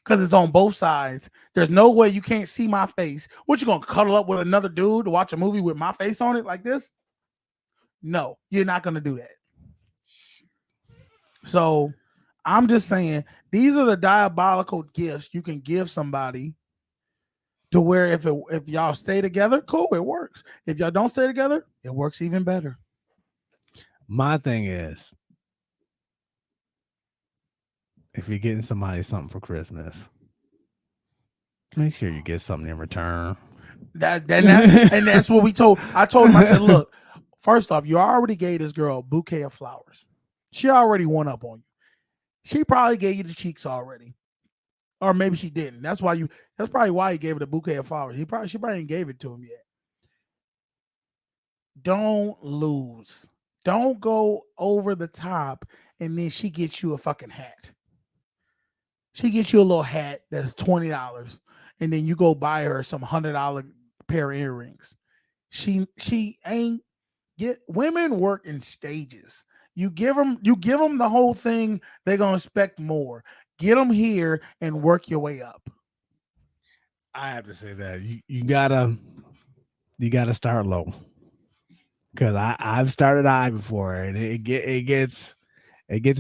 because it's on both sides. There's no way you can't see my face. What, you gonna cuddle up with another dude to watch a movie with my face on it like this? No, you're not gonna do that. So I'm just saying, these are the diabolical gifts you can give somebody, to where if y'all stay together, cool, it works. If y'all don't stay together, it works even better. My thing is, if you're getting somebody something for Christmas, make sure you get something in return. And that's what I told him. I said, look, first off, you already gave this girl a bouquet of flowers. She already won up on you. She probably gave you the cheeks already, or maybe she didn't. That's probably why he gave her the bouquet of flowers. She probably didn't give it to him yet. Don't lose. Don't go over the top, and then she gets you a fucking hat. She gets you a little hat that's $20, and then you go buy her some $100 pair of earrings. She ain't get. Women work in stages. You give them the whole thing, they're gonna expect more. Get them here and work your way up. I have to say that you gotta start low, because I've started high before, and it gets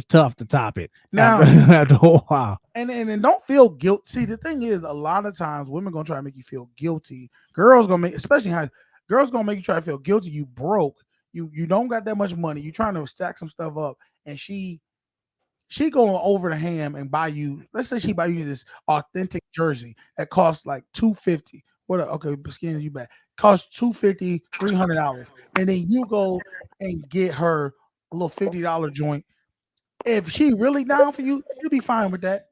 tough to top it now after a while. And don't feel guilt. See, the thing is, a lot of times women gonna try to make you feel guilty. Girls gonna make, especially girls gonna make you try to feel guilty. You broke. You don't got that much money. You trying to stack some stuff up, and she going over the ham and buy you. Let's say she buy you this authentic jersey that costs like $250. Okay, skin you back. Costs $250, $300, and then you go and get her a little $50 joint. If she really down for you, you'll be fine with that.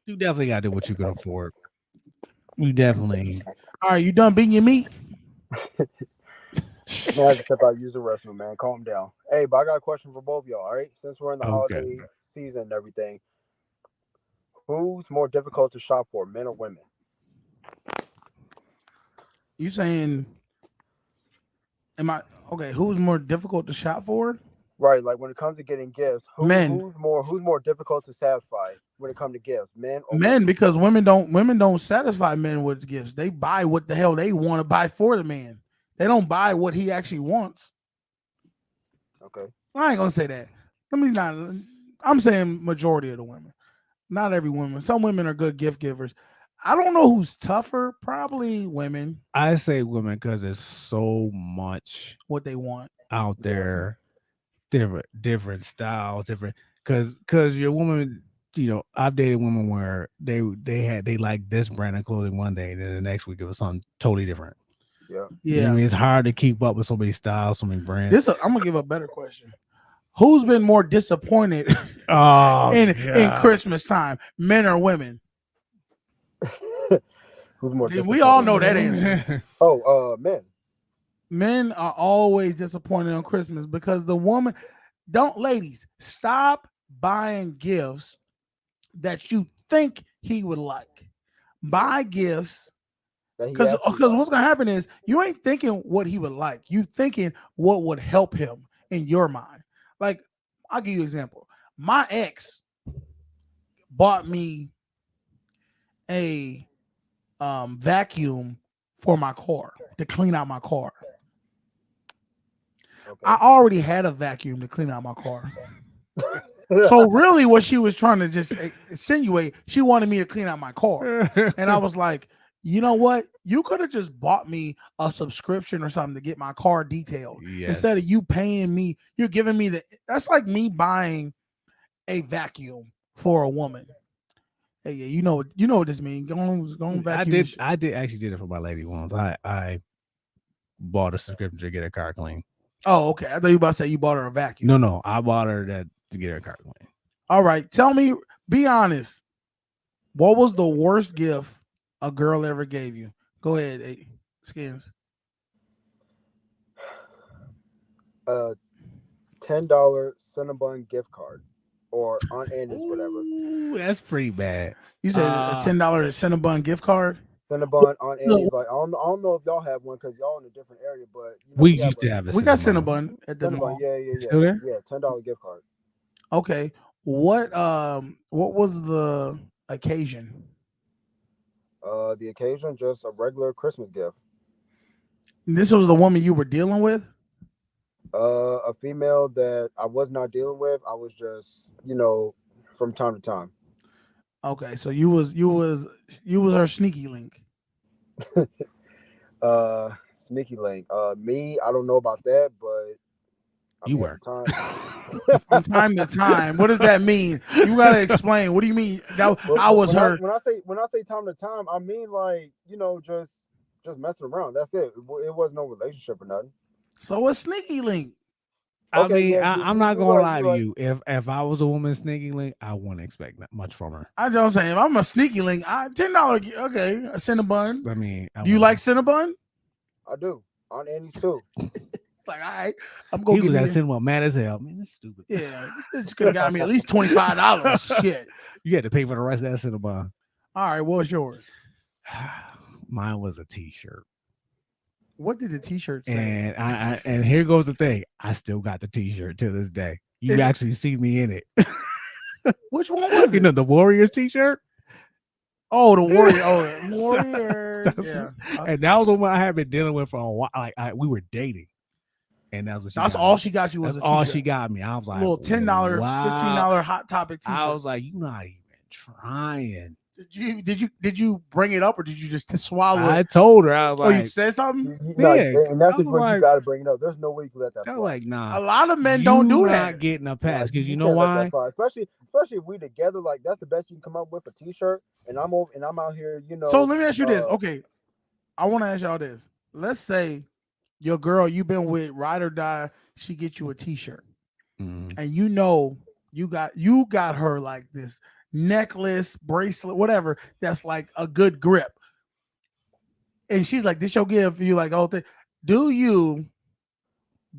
You definitely got to do what you can afford. You definitely. All right, you done beating your meat? Man, I have to step out, use the restroom, man. Calm down. Hey, but I got a question for both of y'all. All right, since we're in the Okay. holiday season and everything, who's more difficult to shop for, men or women? You saying? Am I okay? Who's more difficult to shop for? Right, like when it comes to getting gifts, Men. who's more difficult to satisfy when it comes to gifts, men or Men, women? because women don't satisfy men with gifts. They buy what the hell they want to buy for the man. They don't buy what he actually wants. Okay. I ain't gonna say that. Let me not. I'm saying majority of the women. Not every woman. Some women are good gift givers. I don't know who's tougher. Probably women. I say women because there's so much What they want out there, different styles, different. Because your woman, I've dated women where they like this brand of clothing one day, and then the next week it was something totally different. Yeah. You know what I mean, it's hard to keep up with so many styles, so many brands. I'm gonna give a better question. Who's been more disappointed in Christmas time, men or women? Who's more We all know that answer. Men. Men are always disappointed on Christmas because the woman ladies, stop buying gifts that you think he would like. Buy gifts because what's gonna happen is you ain't thinking what he would like. You thinking what would help him in your mind. Like, I'll give you an example. My ex bought me a vacuum for my car to clean out my car. Okay. I already had a vacuum to clean out my car. So really what she was trying to just insinuate, she wanted me to clean out my car. And I was like, you know what? You could have just bought me a subscription or something to get my car detailed. Yes. Instead of you paying me, you're giving me that's like me buying a vacuum for a woman. Hey, yeah, you know what this means. Go on vacuum. I did it for my lady once. I bought a subscription to get her car clean. Oh, okay. I thought you were about to say you bought her a vacuum. No, I bought her that to get her car clean. All right. Tell me, be honest. What was the worst gift a girl ever gave you? Go ahead, Skins. $10 Cinnabon gift card or Aunt Annie's, whatever. Ooh, that's pretty bad. You said a $10 Cinnabon gift card? Cinnabon, Aunt Annie's. Like I don't know if y'all have one because y'all in a different area, but we used to have a we got Cinnabon at the mall. Yeah. Still there? Yeah, $10 gift card. Okay. What was the occasion? The occasion, just a regular Christmas gift. This was the woman you were dealing with? A female that I was not dealing with. I was just, from time to time. Okay, so you was her sneaky link. Sneaky link. Me, I don't know about that, but you were. From time to time. What does that mean? You gotta explain. What do you mean? I was her. When I say time to time, I mean like just messing around. That's it. It was no relationship or nothing. So a sneaky link. I mean, yeah, I'm not gonna lie to you. If I was a woman sneaky link, I wouldn't expect that much from her. I don't say if I'm a sneaky link, $10. Okay, a Cinnabon. I mean, do you like Cinnabon? I do. On Annie's too. It's like, all right, I'm going to get that Cinnabon mad as hell. Man, that's stupid. Yeah, this could have got me at least $25. Shit, you had to pay for the rest of that Cinnabon. All right, what was yours? Mine was a T-shirt. What did the T-shirt say? And here goes the thing. I still got the T-shirt to this day. You actually see me in it. Which one was it? You know, the Warriors T-shirt. Oh, the Warrior. Oh, the Warriors. Yeah. And that was the one I had been dealing with for a while. Like we were dating, and that's what she. That's all she got you was that's all she got me. I was like, a little $10, $15 Hot Topic T-shirt. I was like, you're not even trying. Did you bring it up or did you just swallow it? I told her. I was like, you said something? And that's just when you gotta bring it up. There's no way you can let that fly. Like, nah. A lot of men don't do that. Not getting a pass because you know why? Especially if we together, like that's the best you can come up with, a T-shirt. And I'm out here, So let me ask you this. Okay, I want to ask y'all this. Let's say your girl you've been with, ride or die, she gets you a T-shirt, and you got her like this necklace, bracelet, whatever, that's like a good grip. And she's like, this your gift. You like, oh, do you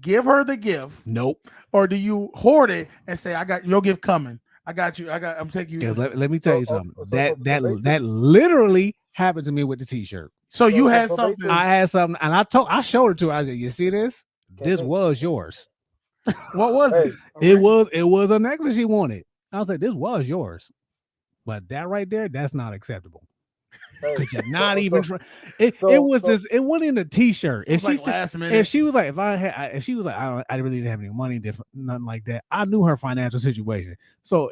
give her the gift? Nope. Or do you hoard it and say, I got your gift coming? I got you. I'm taking you. Let me tell you something. That basically- literally happened to me with the t-shirt. So you had something. I had something, and I showed it to her. I said, "You see this? This was yours. What was it? It was a necklace she wanted. I was like, this was yours, but that right there, that's not acceptable. Because you're not even trying. It wasn't in the t-shirt. It was If she like said, last minute. if she was like, if she was like, I really didn't have any money, nothing like that. I knew her financial situation, so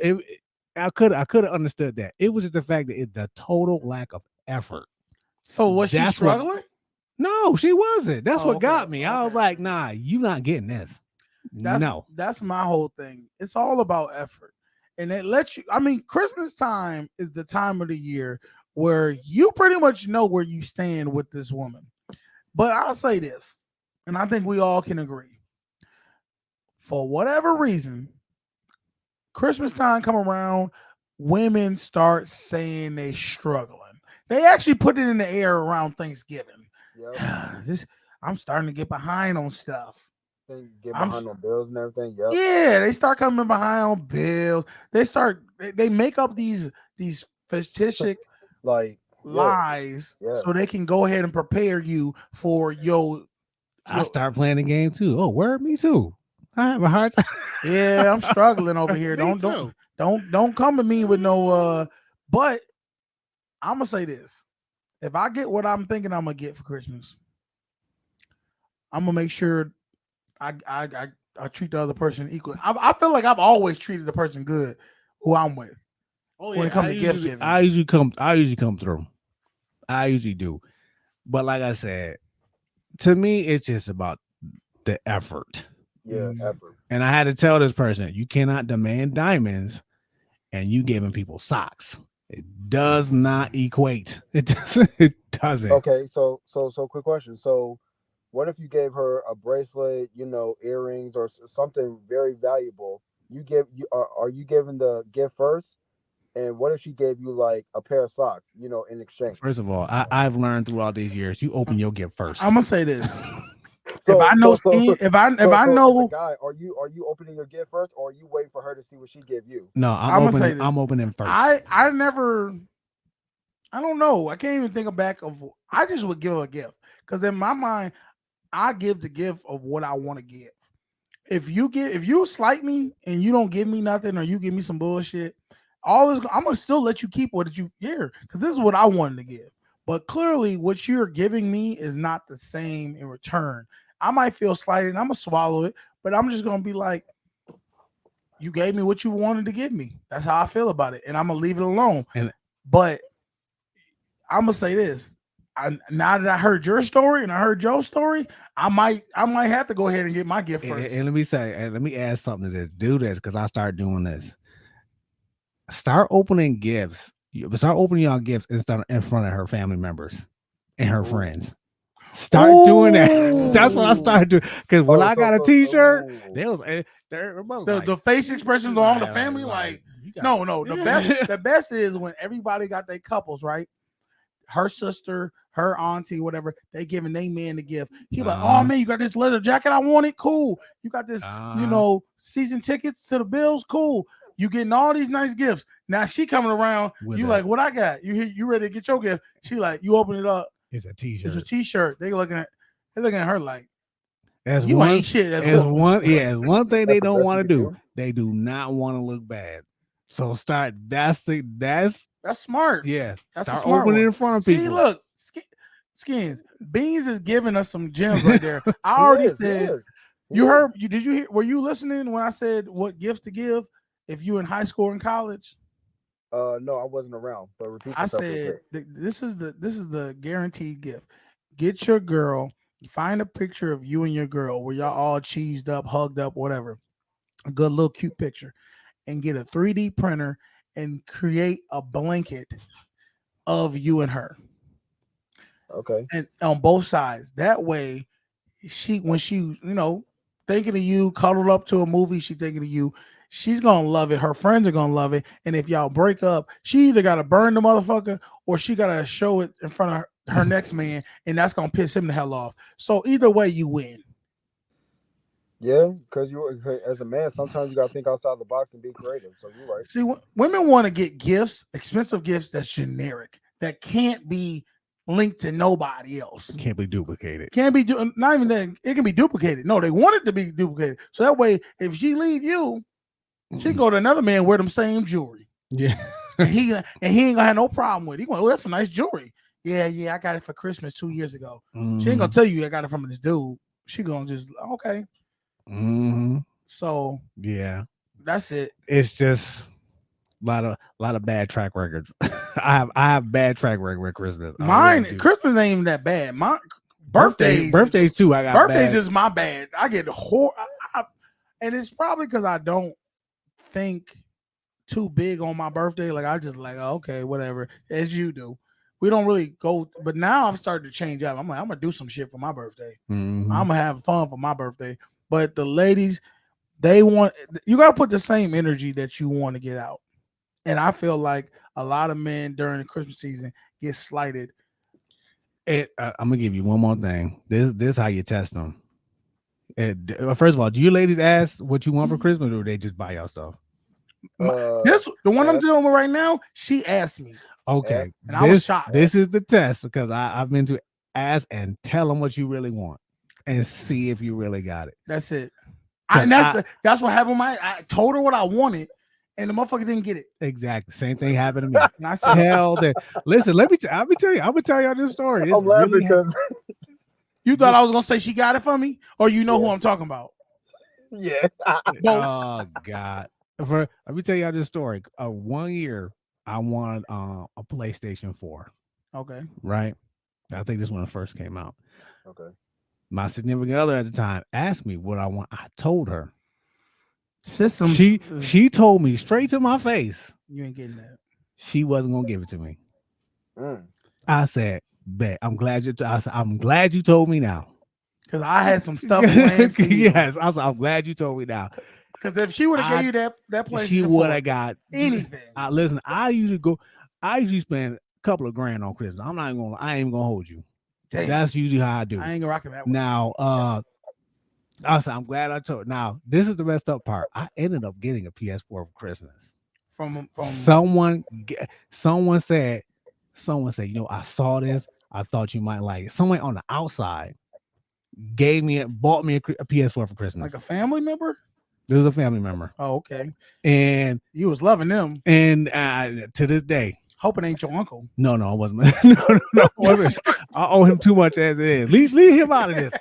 I could have understood that. It was just the fact that the total lack of effort. So was she That's struggling? No, she wasn't. That's what okay, got me. I was like, nah, you not getting this. That's my whole thing. It's all about effort. And it lets you, I mean, Christmas time is the time of the year where you pretty much know where you stand with this woman. But I'll say this, and I think we all can agree. For whatever reason, Christmas time come around, women start saying they struggling. They actually put it in the air around Thanksgiving. I'm starting to get behind on stuff. Then get behind on bills and everything. Yep. Yeah, they start coming behind on bills. They make up these fictitious lies so they can go ahead and prepare you for your. I start playing the game too. Oh, word, me too. I have a hard time. Yeah, I'm struggling over here. Don't come to me with no. But I'm gonna say this: if I get what I'm thinking I'm gonna get for Christmas, I'm gonna make sure I treat the other person equal. I feel like I've always treated the person good who I'm with. When it comes to gift giving, I usually come through. I usually do. But like I said, to me, it's just about the effort. Yeah, effort. And I had to tell this person, you cannot demand diamonds and you giving people socks. It does not equate. It doesn't. Okay, so quick question. So what if you gave her a bracelet, earrings or something very valuable? Are you giving the gift first? And what if she gave you like a pair of socks, in exchange? First of all, I've learned throughout these years, you open your gift first. I'm gonna say this. If I know, if I know, as a guy, are you opening your gift first, or are you waiting for her to see what she give you? No, I'm opening first. I don't know. I can't even think back of. I just would give her a gift because in my mind, I give the gift of what I want to give. If you slight me and you don't give me nothing, or you give me some bullshit, I'm gonna still let you keep what you hear because this is what I wanted to give. But clearly, what you're giving me is not the same in return. I might feel slighted, and I'm gonna swallow it, but I'm just gonna be like, you gave me what you wanted to give me. That's how I feel about it, and I'm gonna leave it alone. But I'm gonna say this: now that I heard your story and I heard Joe's story, I might have to go ahead and get my gift first. And let me add something to this. Do this because I started doing this. Start opening gifts. Start opening y'all gifts in front of her family members and her friends. Start doing that. That's what I started doing. Because when I got a t-shirt, the face expressions on all the family, the best is when everybody got their couples, right? Her sister, her auntie, whatever, they giving their man the gift. He like, oh man, you got this leather jacket I wanted, cool. You got this, season tickets to the Bills, cool. You getting all these nice gifts. Now she coming around. You like, what I got? You ready to get your gift? She like, you open it up. It's a t-shirt. It's a t-shirt. They're looking at her like, as you one, ain't shit. As one thing they don't want to do. They do not want to look bad. So start. That's smart. Yeah, that's start a smart opening one. in front of people. See, look, Skins Beans is giving us some gems right there. I already said. You heard? Did you hear? Were you listening when I said what gift to give if you in high school and college? No, I wasn't around. But repeat. I said this is the guaranteed gift. Get your girl. Find a picture of you and your girl where y'all all cheesed up, hugged up, whatever. A good little cute picture, and get a 3D printer and create a blanket of you and her. Okay. And on both sides. That way, when she thinking of you, cuddled up to a movie, she thinking of you. She's gonna love it. Her friends are gonna love it. And if y'all break up, she either gotta burn the motherfucker or she gotta show it in front of her next man, and that's gonna piss him the hell off. So either way, you win. Yeah, because as a man, sometimes you gotta think outside the box and be creative. So you're right. See, women want to get gifts, expensive gifts that's generic, that can't be linked to nobody else. Can't be duplicated. Can't be not even that. It can be duplicated. No, they want it to be duplicated. So that way, if she leave you, she can go to another man wear them same jewelry. Yeah. and he ain't gonna have no problem with it. He going, oh, that's some nice jewelry. Yeah, I got it for Christmas 2 years ago. She ain't gonna tell you I got it from this dude. She gonna just okay. So yeah, that's it. It's just a lot of bad track records. I have bad track record with Christmas. Mine Christmas ain't even that bad. My birthdays too. I got birthdays bad. is my bad. I get and it's probably because I don't think too big on my birthday. Like I just like okay, whatever, as you do. We don't really go, but now I've started to change up. I'm like, I'm gonna do some shit for my birthday. I'm gonna have fun for my birthday. But the ladies, you gotta put the same energy that you want to get out. And I feel like a lot of men during the Christmas season get slighted. I'm gonna give you one more thing. This how you test them. First of all, do you ladies ask what you want for Christmas, or they just buy y'all stuff? The one I'm dealing with right now, she asked me. Okay, and I was shocked. This is the test because I've been to ask and tell them what you really want and see if you really got it. That's it. That's what happened. I told her what I wanted, and the motherfucker didn't get it. Exactly. Same thing happened to me. And I tell that. Listen, I'm gonna tell y'all this story. I'm laughing because you thought I was gonna say she got it for me, or you know who I'm talking about. Yeah. Oh God. Let me tell y'all this story. 1 year I wanted a PlayStation 4. Okay. Right. I think this when it first came out. Okay. My significant other at the time asked me what I want. I told her. Systems. She told me straight to my face. You ain't getting that. She wasn't gonna give it to me. I said, "Bet I'm glad I'm glad you told me now." Because I had some stuff planned for you. Yes, I'm glad you told me now. Because if she would have given you that place, she would have got anything. Listen, I usually spend a couple of grand on Christmas. I ain't even gonna hold you. Damn. That's usually how I do. I ain't gonna rock that way. Now, I said, I'm glad I told. Now, this is the messed up part. I ended up getting a PS4 for Christmas. From someone said, I saw this. I thought you might like it. Someone on the outside bought me a PS4 for Christmas. Like a family member? This was a family member. Oh, okay. And you was loving them. And to this day. Hoping ain't your uncle. No, I wasn't. No. I owe him too much as it is. Leave him out of this.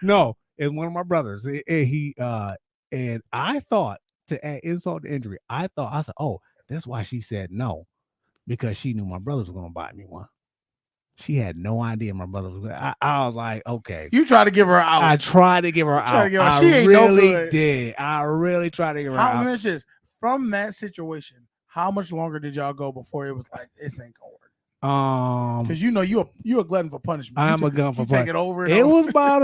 No, it's one of my brothers. And I thought, to add insult to injury, I said, oh, that's why she said no, because she knew my brother was going to buy me one. She had no idea my brother was. I was like, okay. You try to give her out. I tried to give her out. She ain't no good. Did. I really tried to give her out. From that situation, how much longer did y'all go before it was like this ain't gonna work? Because you know you're a glutton for punishment. I'm a glutton for punishment. Take it over. It was about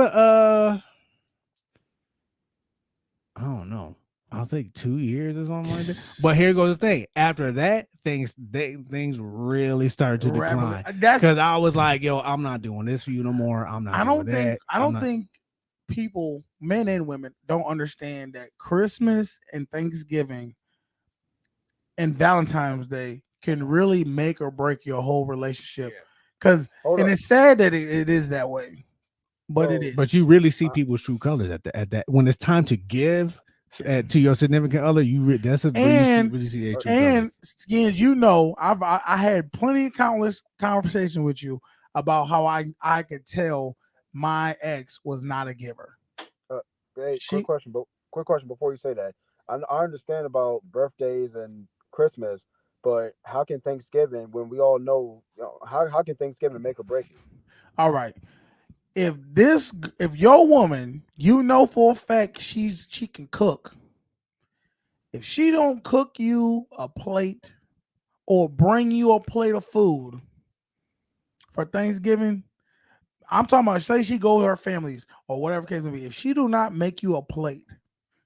I don't know. I think 2 years or something like that. But here goes the thing. After that, things really started to decline. Because I was like, yo, I'm not doing this for you no more. I'm not. I don't think people, men and women, don't understand that Christmas and Thanksgiving and Valentine's Day can really make or break your whole relationship. Because it's sad that it is that way, but it is. But you really see people's true colors at that when it's time to give to your significant other. You really see their true colors. Skins, you know, I had countless conversations with you about how I could tell my ex was not a giver. Hey, quick question before you say that. I understand about birthdays and Christmas, but how can Thanksgiving, when we all know, how can Thanksgiving make or break it? All right. If your woman, you know for a fact she can cook. If she don't cook you a plate or bring you a plate of food for Thanksgiving, I'm talking about, say she goes to her families or whatever case may be. If she do not make you a plate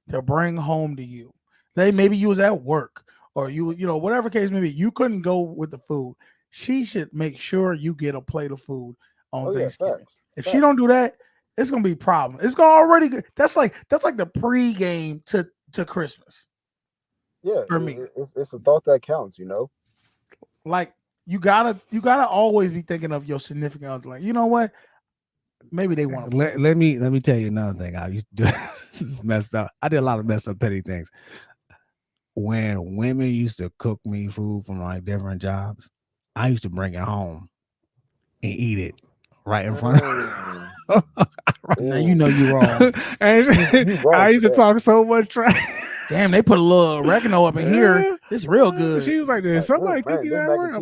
to bring home to you, say maybe you was at work or you know, whatever case may be, you couldn't go with the food. She should make sure you get a plate of food on Thanksgiving. If she don't do that, it's gonna be a problem. It's gonna already. That's like the pregame to Christmas. Yeah, for me. it's a thought that counts, you know. Like you gotta always be thinking of your significant other. Like, you know what? Maybe they want to. Let me tell you another thing I used to do. This is messed up. I did a lot of messed up petty things. When women used to cook me food from like different jobs, I used to bring it home and eat it right in front of her. Now you know you wrong. And You wrong I used for to that. talk so much trash. Damn, they put a little oregano up in here. It's real good. She was like, "Did Like, somebody oh, cook man, you this at mac work?" and I'm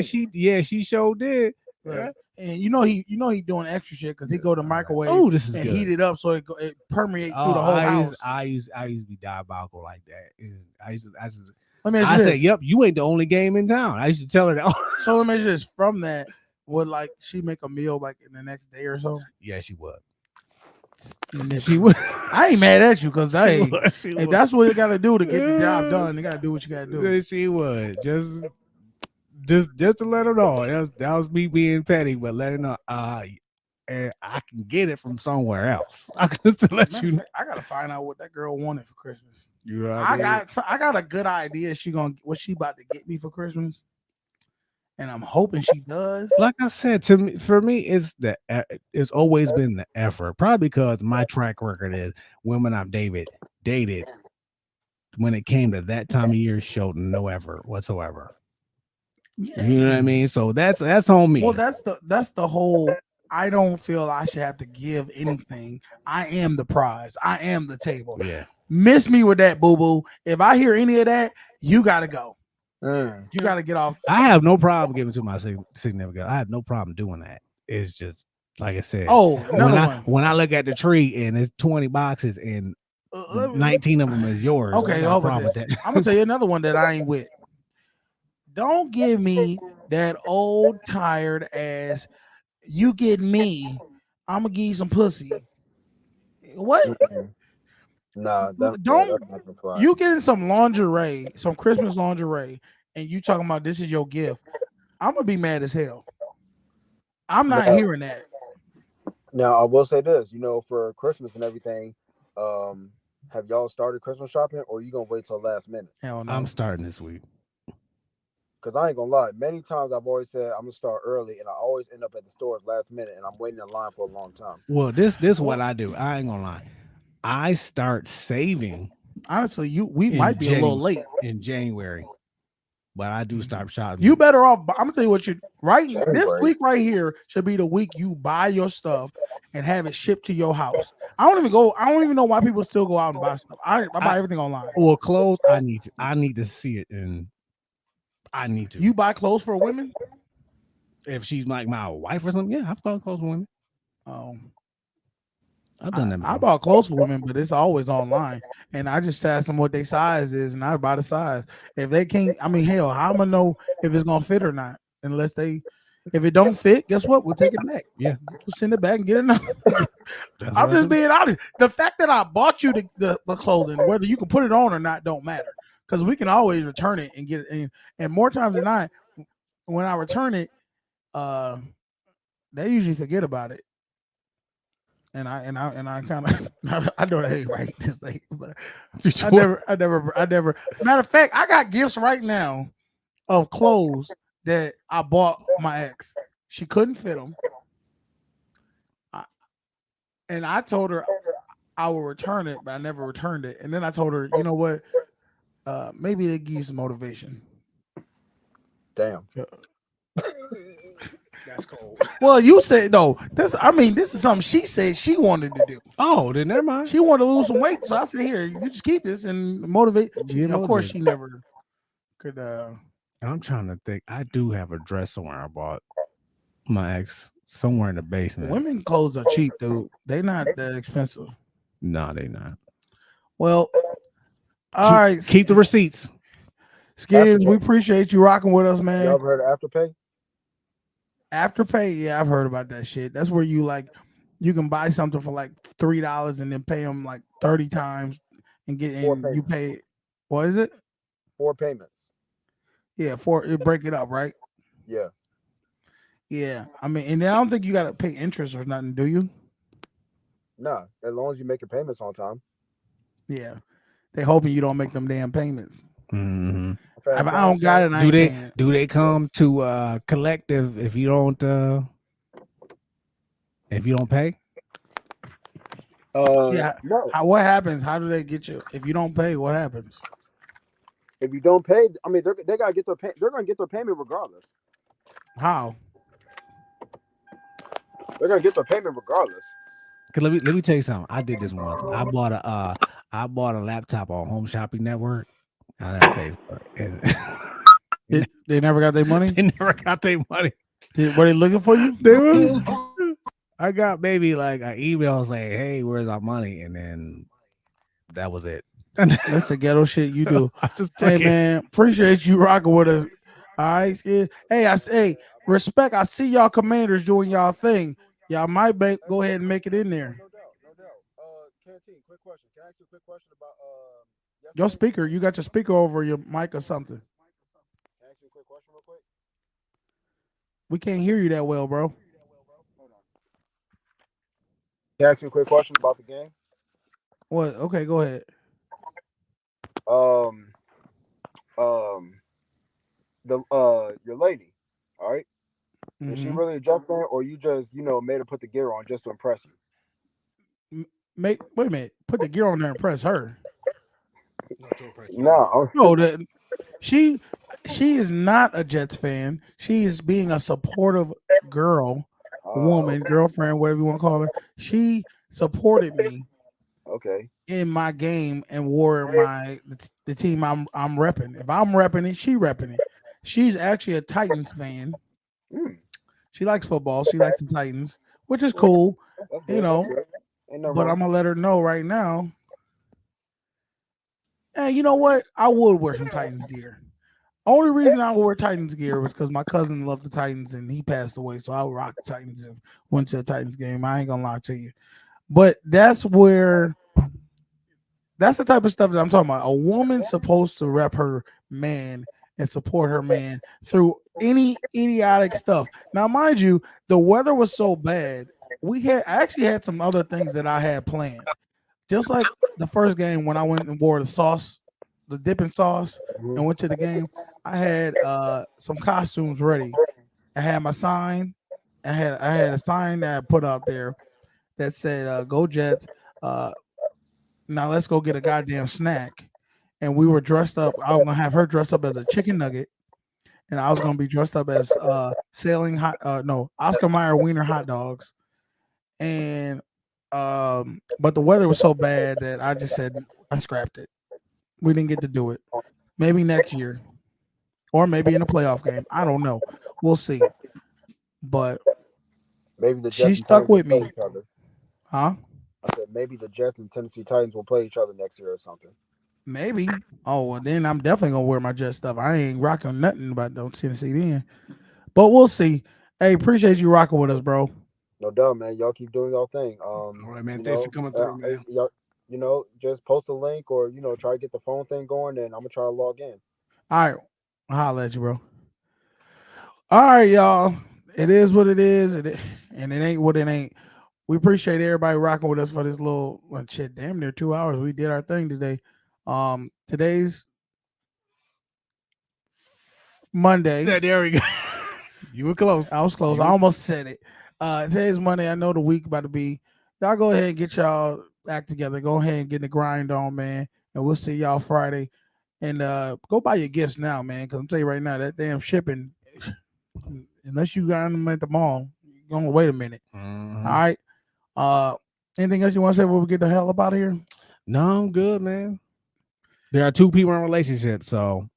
cheese like, is she sure did. Yeah. And you know he doing extra shit because he go to microwave Oh, this is and good. heat it up so it permeate through the Oh, whole I house. used to be diabolical like that. And I used to Let me ask you I said, this. "Yep, you ain't the only game in town." I used to tell her that. So let me ask you this. From that, would like she make a meal like in the next day or so? Yeah, she would. She would. I ain't mad at you because She if would. that's what you got to do to get the job done, you got to do what you got to do. She would just to let her know. That was me being petty, but let her know. And I can get it from somewhere else. I can just let you know. I gotta find out what that girl wanted for Christmas. You know what I mean? got a good idea. What she about to get me for Christmas, and I'm hoping she does. Like I said, for me, it's always been the effort. Probably because my track record is women I've dated when it came to that time of year showed no effort whatsoever. Yeah. You know what I mean? So that's on me. Well, that's the whole. I don't feel I should have to give anything. I am the prize. I am the table. Yeah. Miss me with that, boo boo. If I hear any of that, you gotta go. You gotta get off. I have no problem giving to my significant. I have no problem doing that. It's just like I said. Oh, another one. When I look at the tree and it's 20 boxes and 19 of them is yours. Okay, no hold problem with with this. that. I'm gonna tell you another one that I ain't with. Don't give me that old tired ass. You get me. I'm gonna give you some pussy. What? Nah, that's Don't not gonna fly. you getting some lingerie, some Christmas lingerie, and you talking about this is your gift? I'm gonna be mad as hell. I'm not hearing that. Now I will say this, you know, for Christmas and everything, have y'all started Christmas shopping, or you gonna wait till last minute? Hell no. I'm starting this week. Because I ain't gonna lie, many times I've always said I'm gonna start early, and I always end up at the stores last minute, and I'm waiting in line for a long time. Well, this is what I do. I ain't gonna lie. I start saving. Honestly, we might be a little late in January, but I do start shopping. You better off. I'm gonna tell you what you this January. week right here should be the week you buy your stuff and have it shipped to your house. I don't even know why people still go out and buy stuff. I buy everything online. Well, clothes. I need to see it, and I need to. You buy clothes for women? If she's like my wife or something, yeah, I've bought clothes for women. Oh, I've done that before. I bought clothes for women, but it's always online. And I just ask them what their size is, and I buy the size. If they can't, I mean, hell, how am I know if it's gonna fit or not? Unless if it don't fit, guess what? We'll take it back. Yeah, we'll send it back and get another. I'm just being honest. The fact that I bought you the clothing, whether you can put it on or not, don't matter, because we can always return it and get it in. And more times than not, when I return it, they usually forget about it. And I kind of I know that ain't right to say, but I never. Matter of fact, I got gifts right now of clothes that I bought my ex. She couldn't fit them, and I told her I will return it, but I never returned it. And then I told her, you know what? Maybe they give you some motivation. Damn. That's cool. Well, you said no. This is something she said she wanted to do. Oh, then never mind. She wanted to lose some weight, so I said, "Here, you just keep this and motivate." Of course, she never could. I'm trying to think. I do have a dress somewhere I bought my ex somewhere in the basement. Women clothes are cheap, dude. They're not that expensive. No, they not. Well, all right. Keep the receipts. Skins, we appreciate you rocking with us, man. Y'all ever heard of Afterpay? Afterpay, yeah, I've heard about that shit. That's where you can buy something for like $3 and then pay them like 30 times and get in. You pay, what is it? 4 payments. Yeah, you break it up, right? Yeah. Yeah, I mean, and I don't think you got to pay interest or nothing, do you? Nah, as long as you make your payments on time. Yeah, they hoping you don't make them damn payments. Mm-hmm. If I don't got it, I ain't paying it. Do they come to collective if you don't pay? Yeah. No. What happens? How do they get you? If you don't pay, what happens? If you don't pay, I mean, they gotta get their they're gonna get their payment regardless. How? They're gonna get their payment regardless. Cause let me tell you something. I did this once. I bought a laptop on Home Shopping Network. I never paid for it. And they never got their money. They never got their money. Were they looking for you? They were. I got maybe like an email saying, "Hey, where's our money?" And then that was it. That's the ghetto shit you do. I just hey took it. man, appreciate you rocking with us. All right, Skid. Hey, I say respect. I see y'all commanders doing y'all thing. Y'all might go ahead and make it in there. No doubt. Canteen, quick question. Can I ask you a quick question about Your speaker, you got your speaker over your mic or something. Can I ask you a quick question real quick? We can't hear you that well, bro. Hold on. Can I ask you a quick question about the game? What? Okay, go ahead. Your lady, all right? Is she Mhm. really a Jets fan, or you just made her put the gear on just to impress you? Wait a minute. Put the gear on there and press her. No. No, she is not a Jets fan. She is being a supportive girl, woman, girlfriend, whatever you want to call her. She supported me. Okay. In my game and wore the team I'm repping. If I'm repping it, she repping it. She's actually a Titans fan. She likes football. She likes the Titans, which is cool, you know. But I'm gonna let her know right now. Hey, you know what? I would wear some Titans gear. Only reason I wore Titans gear was because my cousin loved the Titans and he passed away, so I would rock the Titans and went to a Titans game. I ain't gonna lie to you, but that's the type of stuff that I'm talking about. A woman's supposed to rep her man and support her man through any idiotic stuff. Now, mind you, the weather was so bad. I actually had some other things that I had planned. Just like the first game when I went and wore the dipping sauce, and went to the game, I had some costumes ready. I had my sign. I had a sign that I put out there that said "Go Jets." Now let's go get a goddamn snack. And we were dressed up. I was gonna have her dressed up as a chicken nugget, and I was gonna be dressed up as Oscar Mayer wiener hot dogs. And but the weather was so bad that I just said I scrapped it. We didn't get to do it. Maybe next year, or maybe in a playoff game. I don't know. We'll see. But maybe the Jets she stuck with me. each other. Huh? I said maybe the Jets and Tennessee Titans will play each other next year or something. Maybe. Oh, well, then I'm definitely gonna wear my Jet stuff. I ain't rocking nothing about no Tennessee then. But we'll see. Hey, appreciate you rocking with us, bro. No doubt, man. Y'all keep doing y'all thing. All right, man. Thanks for coming through, man. Y'all, just post a link or try to get the phone thing going, and I'm gonna try to log in. All right, I'll holler at you, bro. All right, y'all. It is what it is, and it ain't what it ain't. We appreciate everybody rocking with us for this little damn near 2 hours. We did our thing today. Today's Monday. Yeah, there we go. You were close. I was close. I almost said it. Today's Monday. I know the week about to be. Y'all go ahead and get y'all act together. Go ahead and get the grind on, man. And we'll see y'all Friday. And go buy your gifts now, man. Because I'm telling you right now, that damn shipping, unless you got them at the mall, you're gonna wait a minute. Mm-hmm. All right. Anything else you want to say before we get the hell up out of here? No, I'm good, man. There are two people in a relationship, so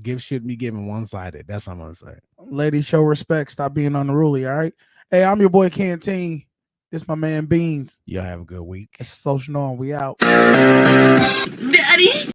gifts shouldn't be given one-sided. That's what I'm gonna say. Ladies, show respect. Stop being unruly. All right. Hey, I'm your boy Canteen. This my man Beans. Y'all have a good week. It's Social Norm. We out. Daddy.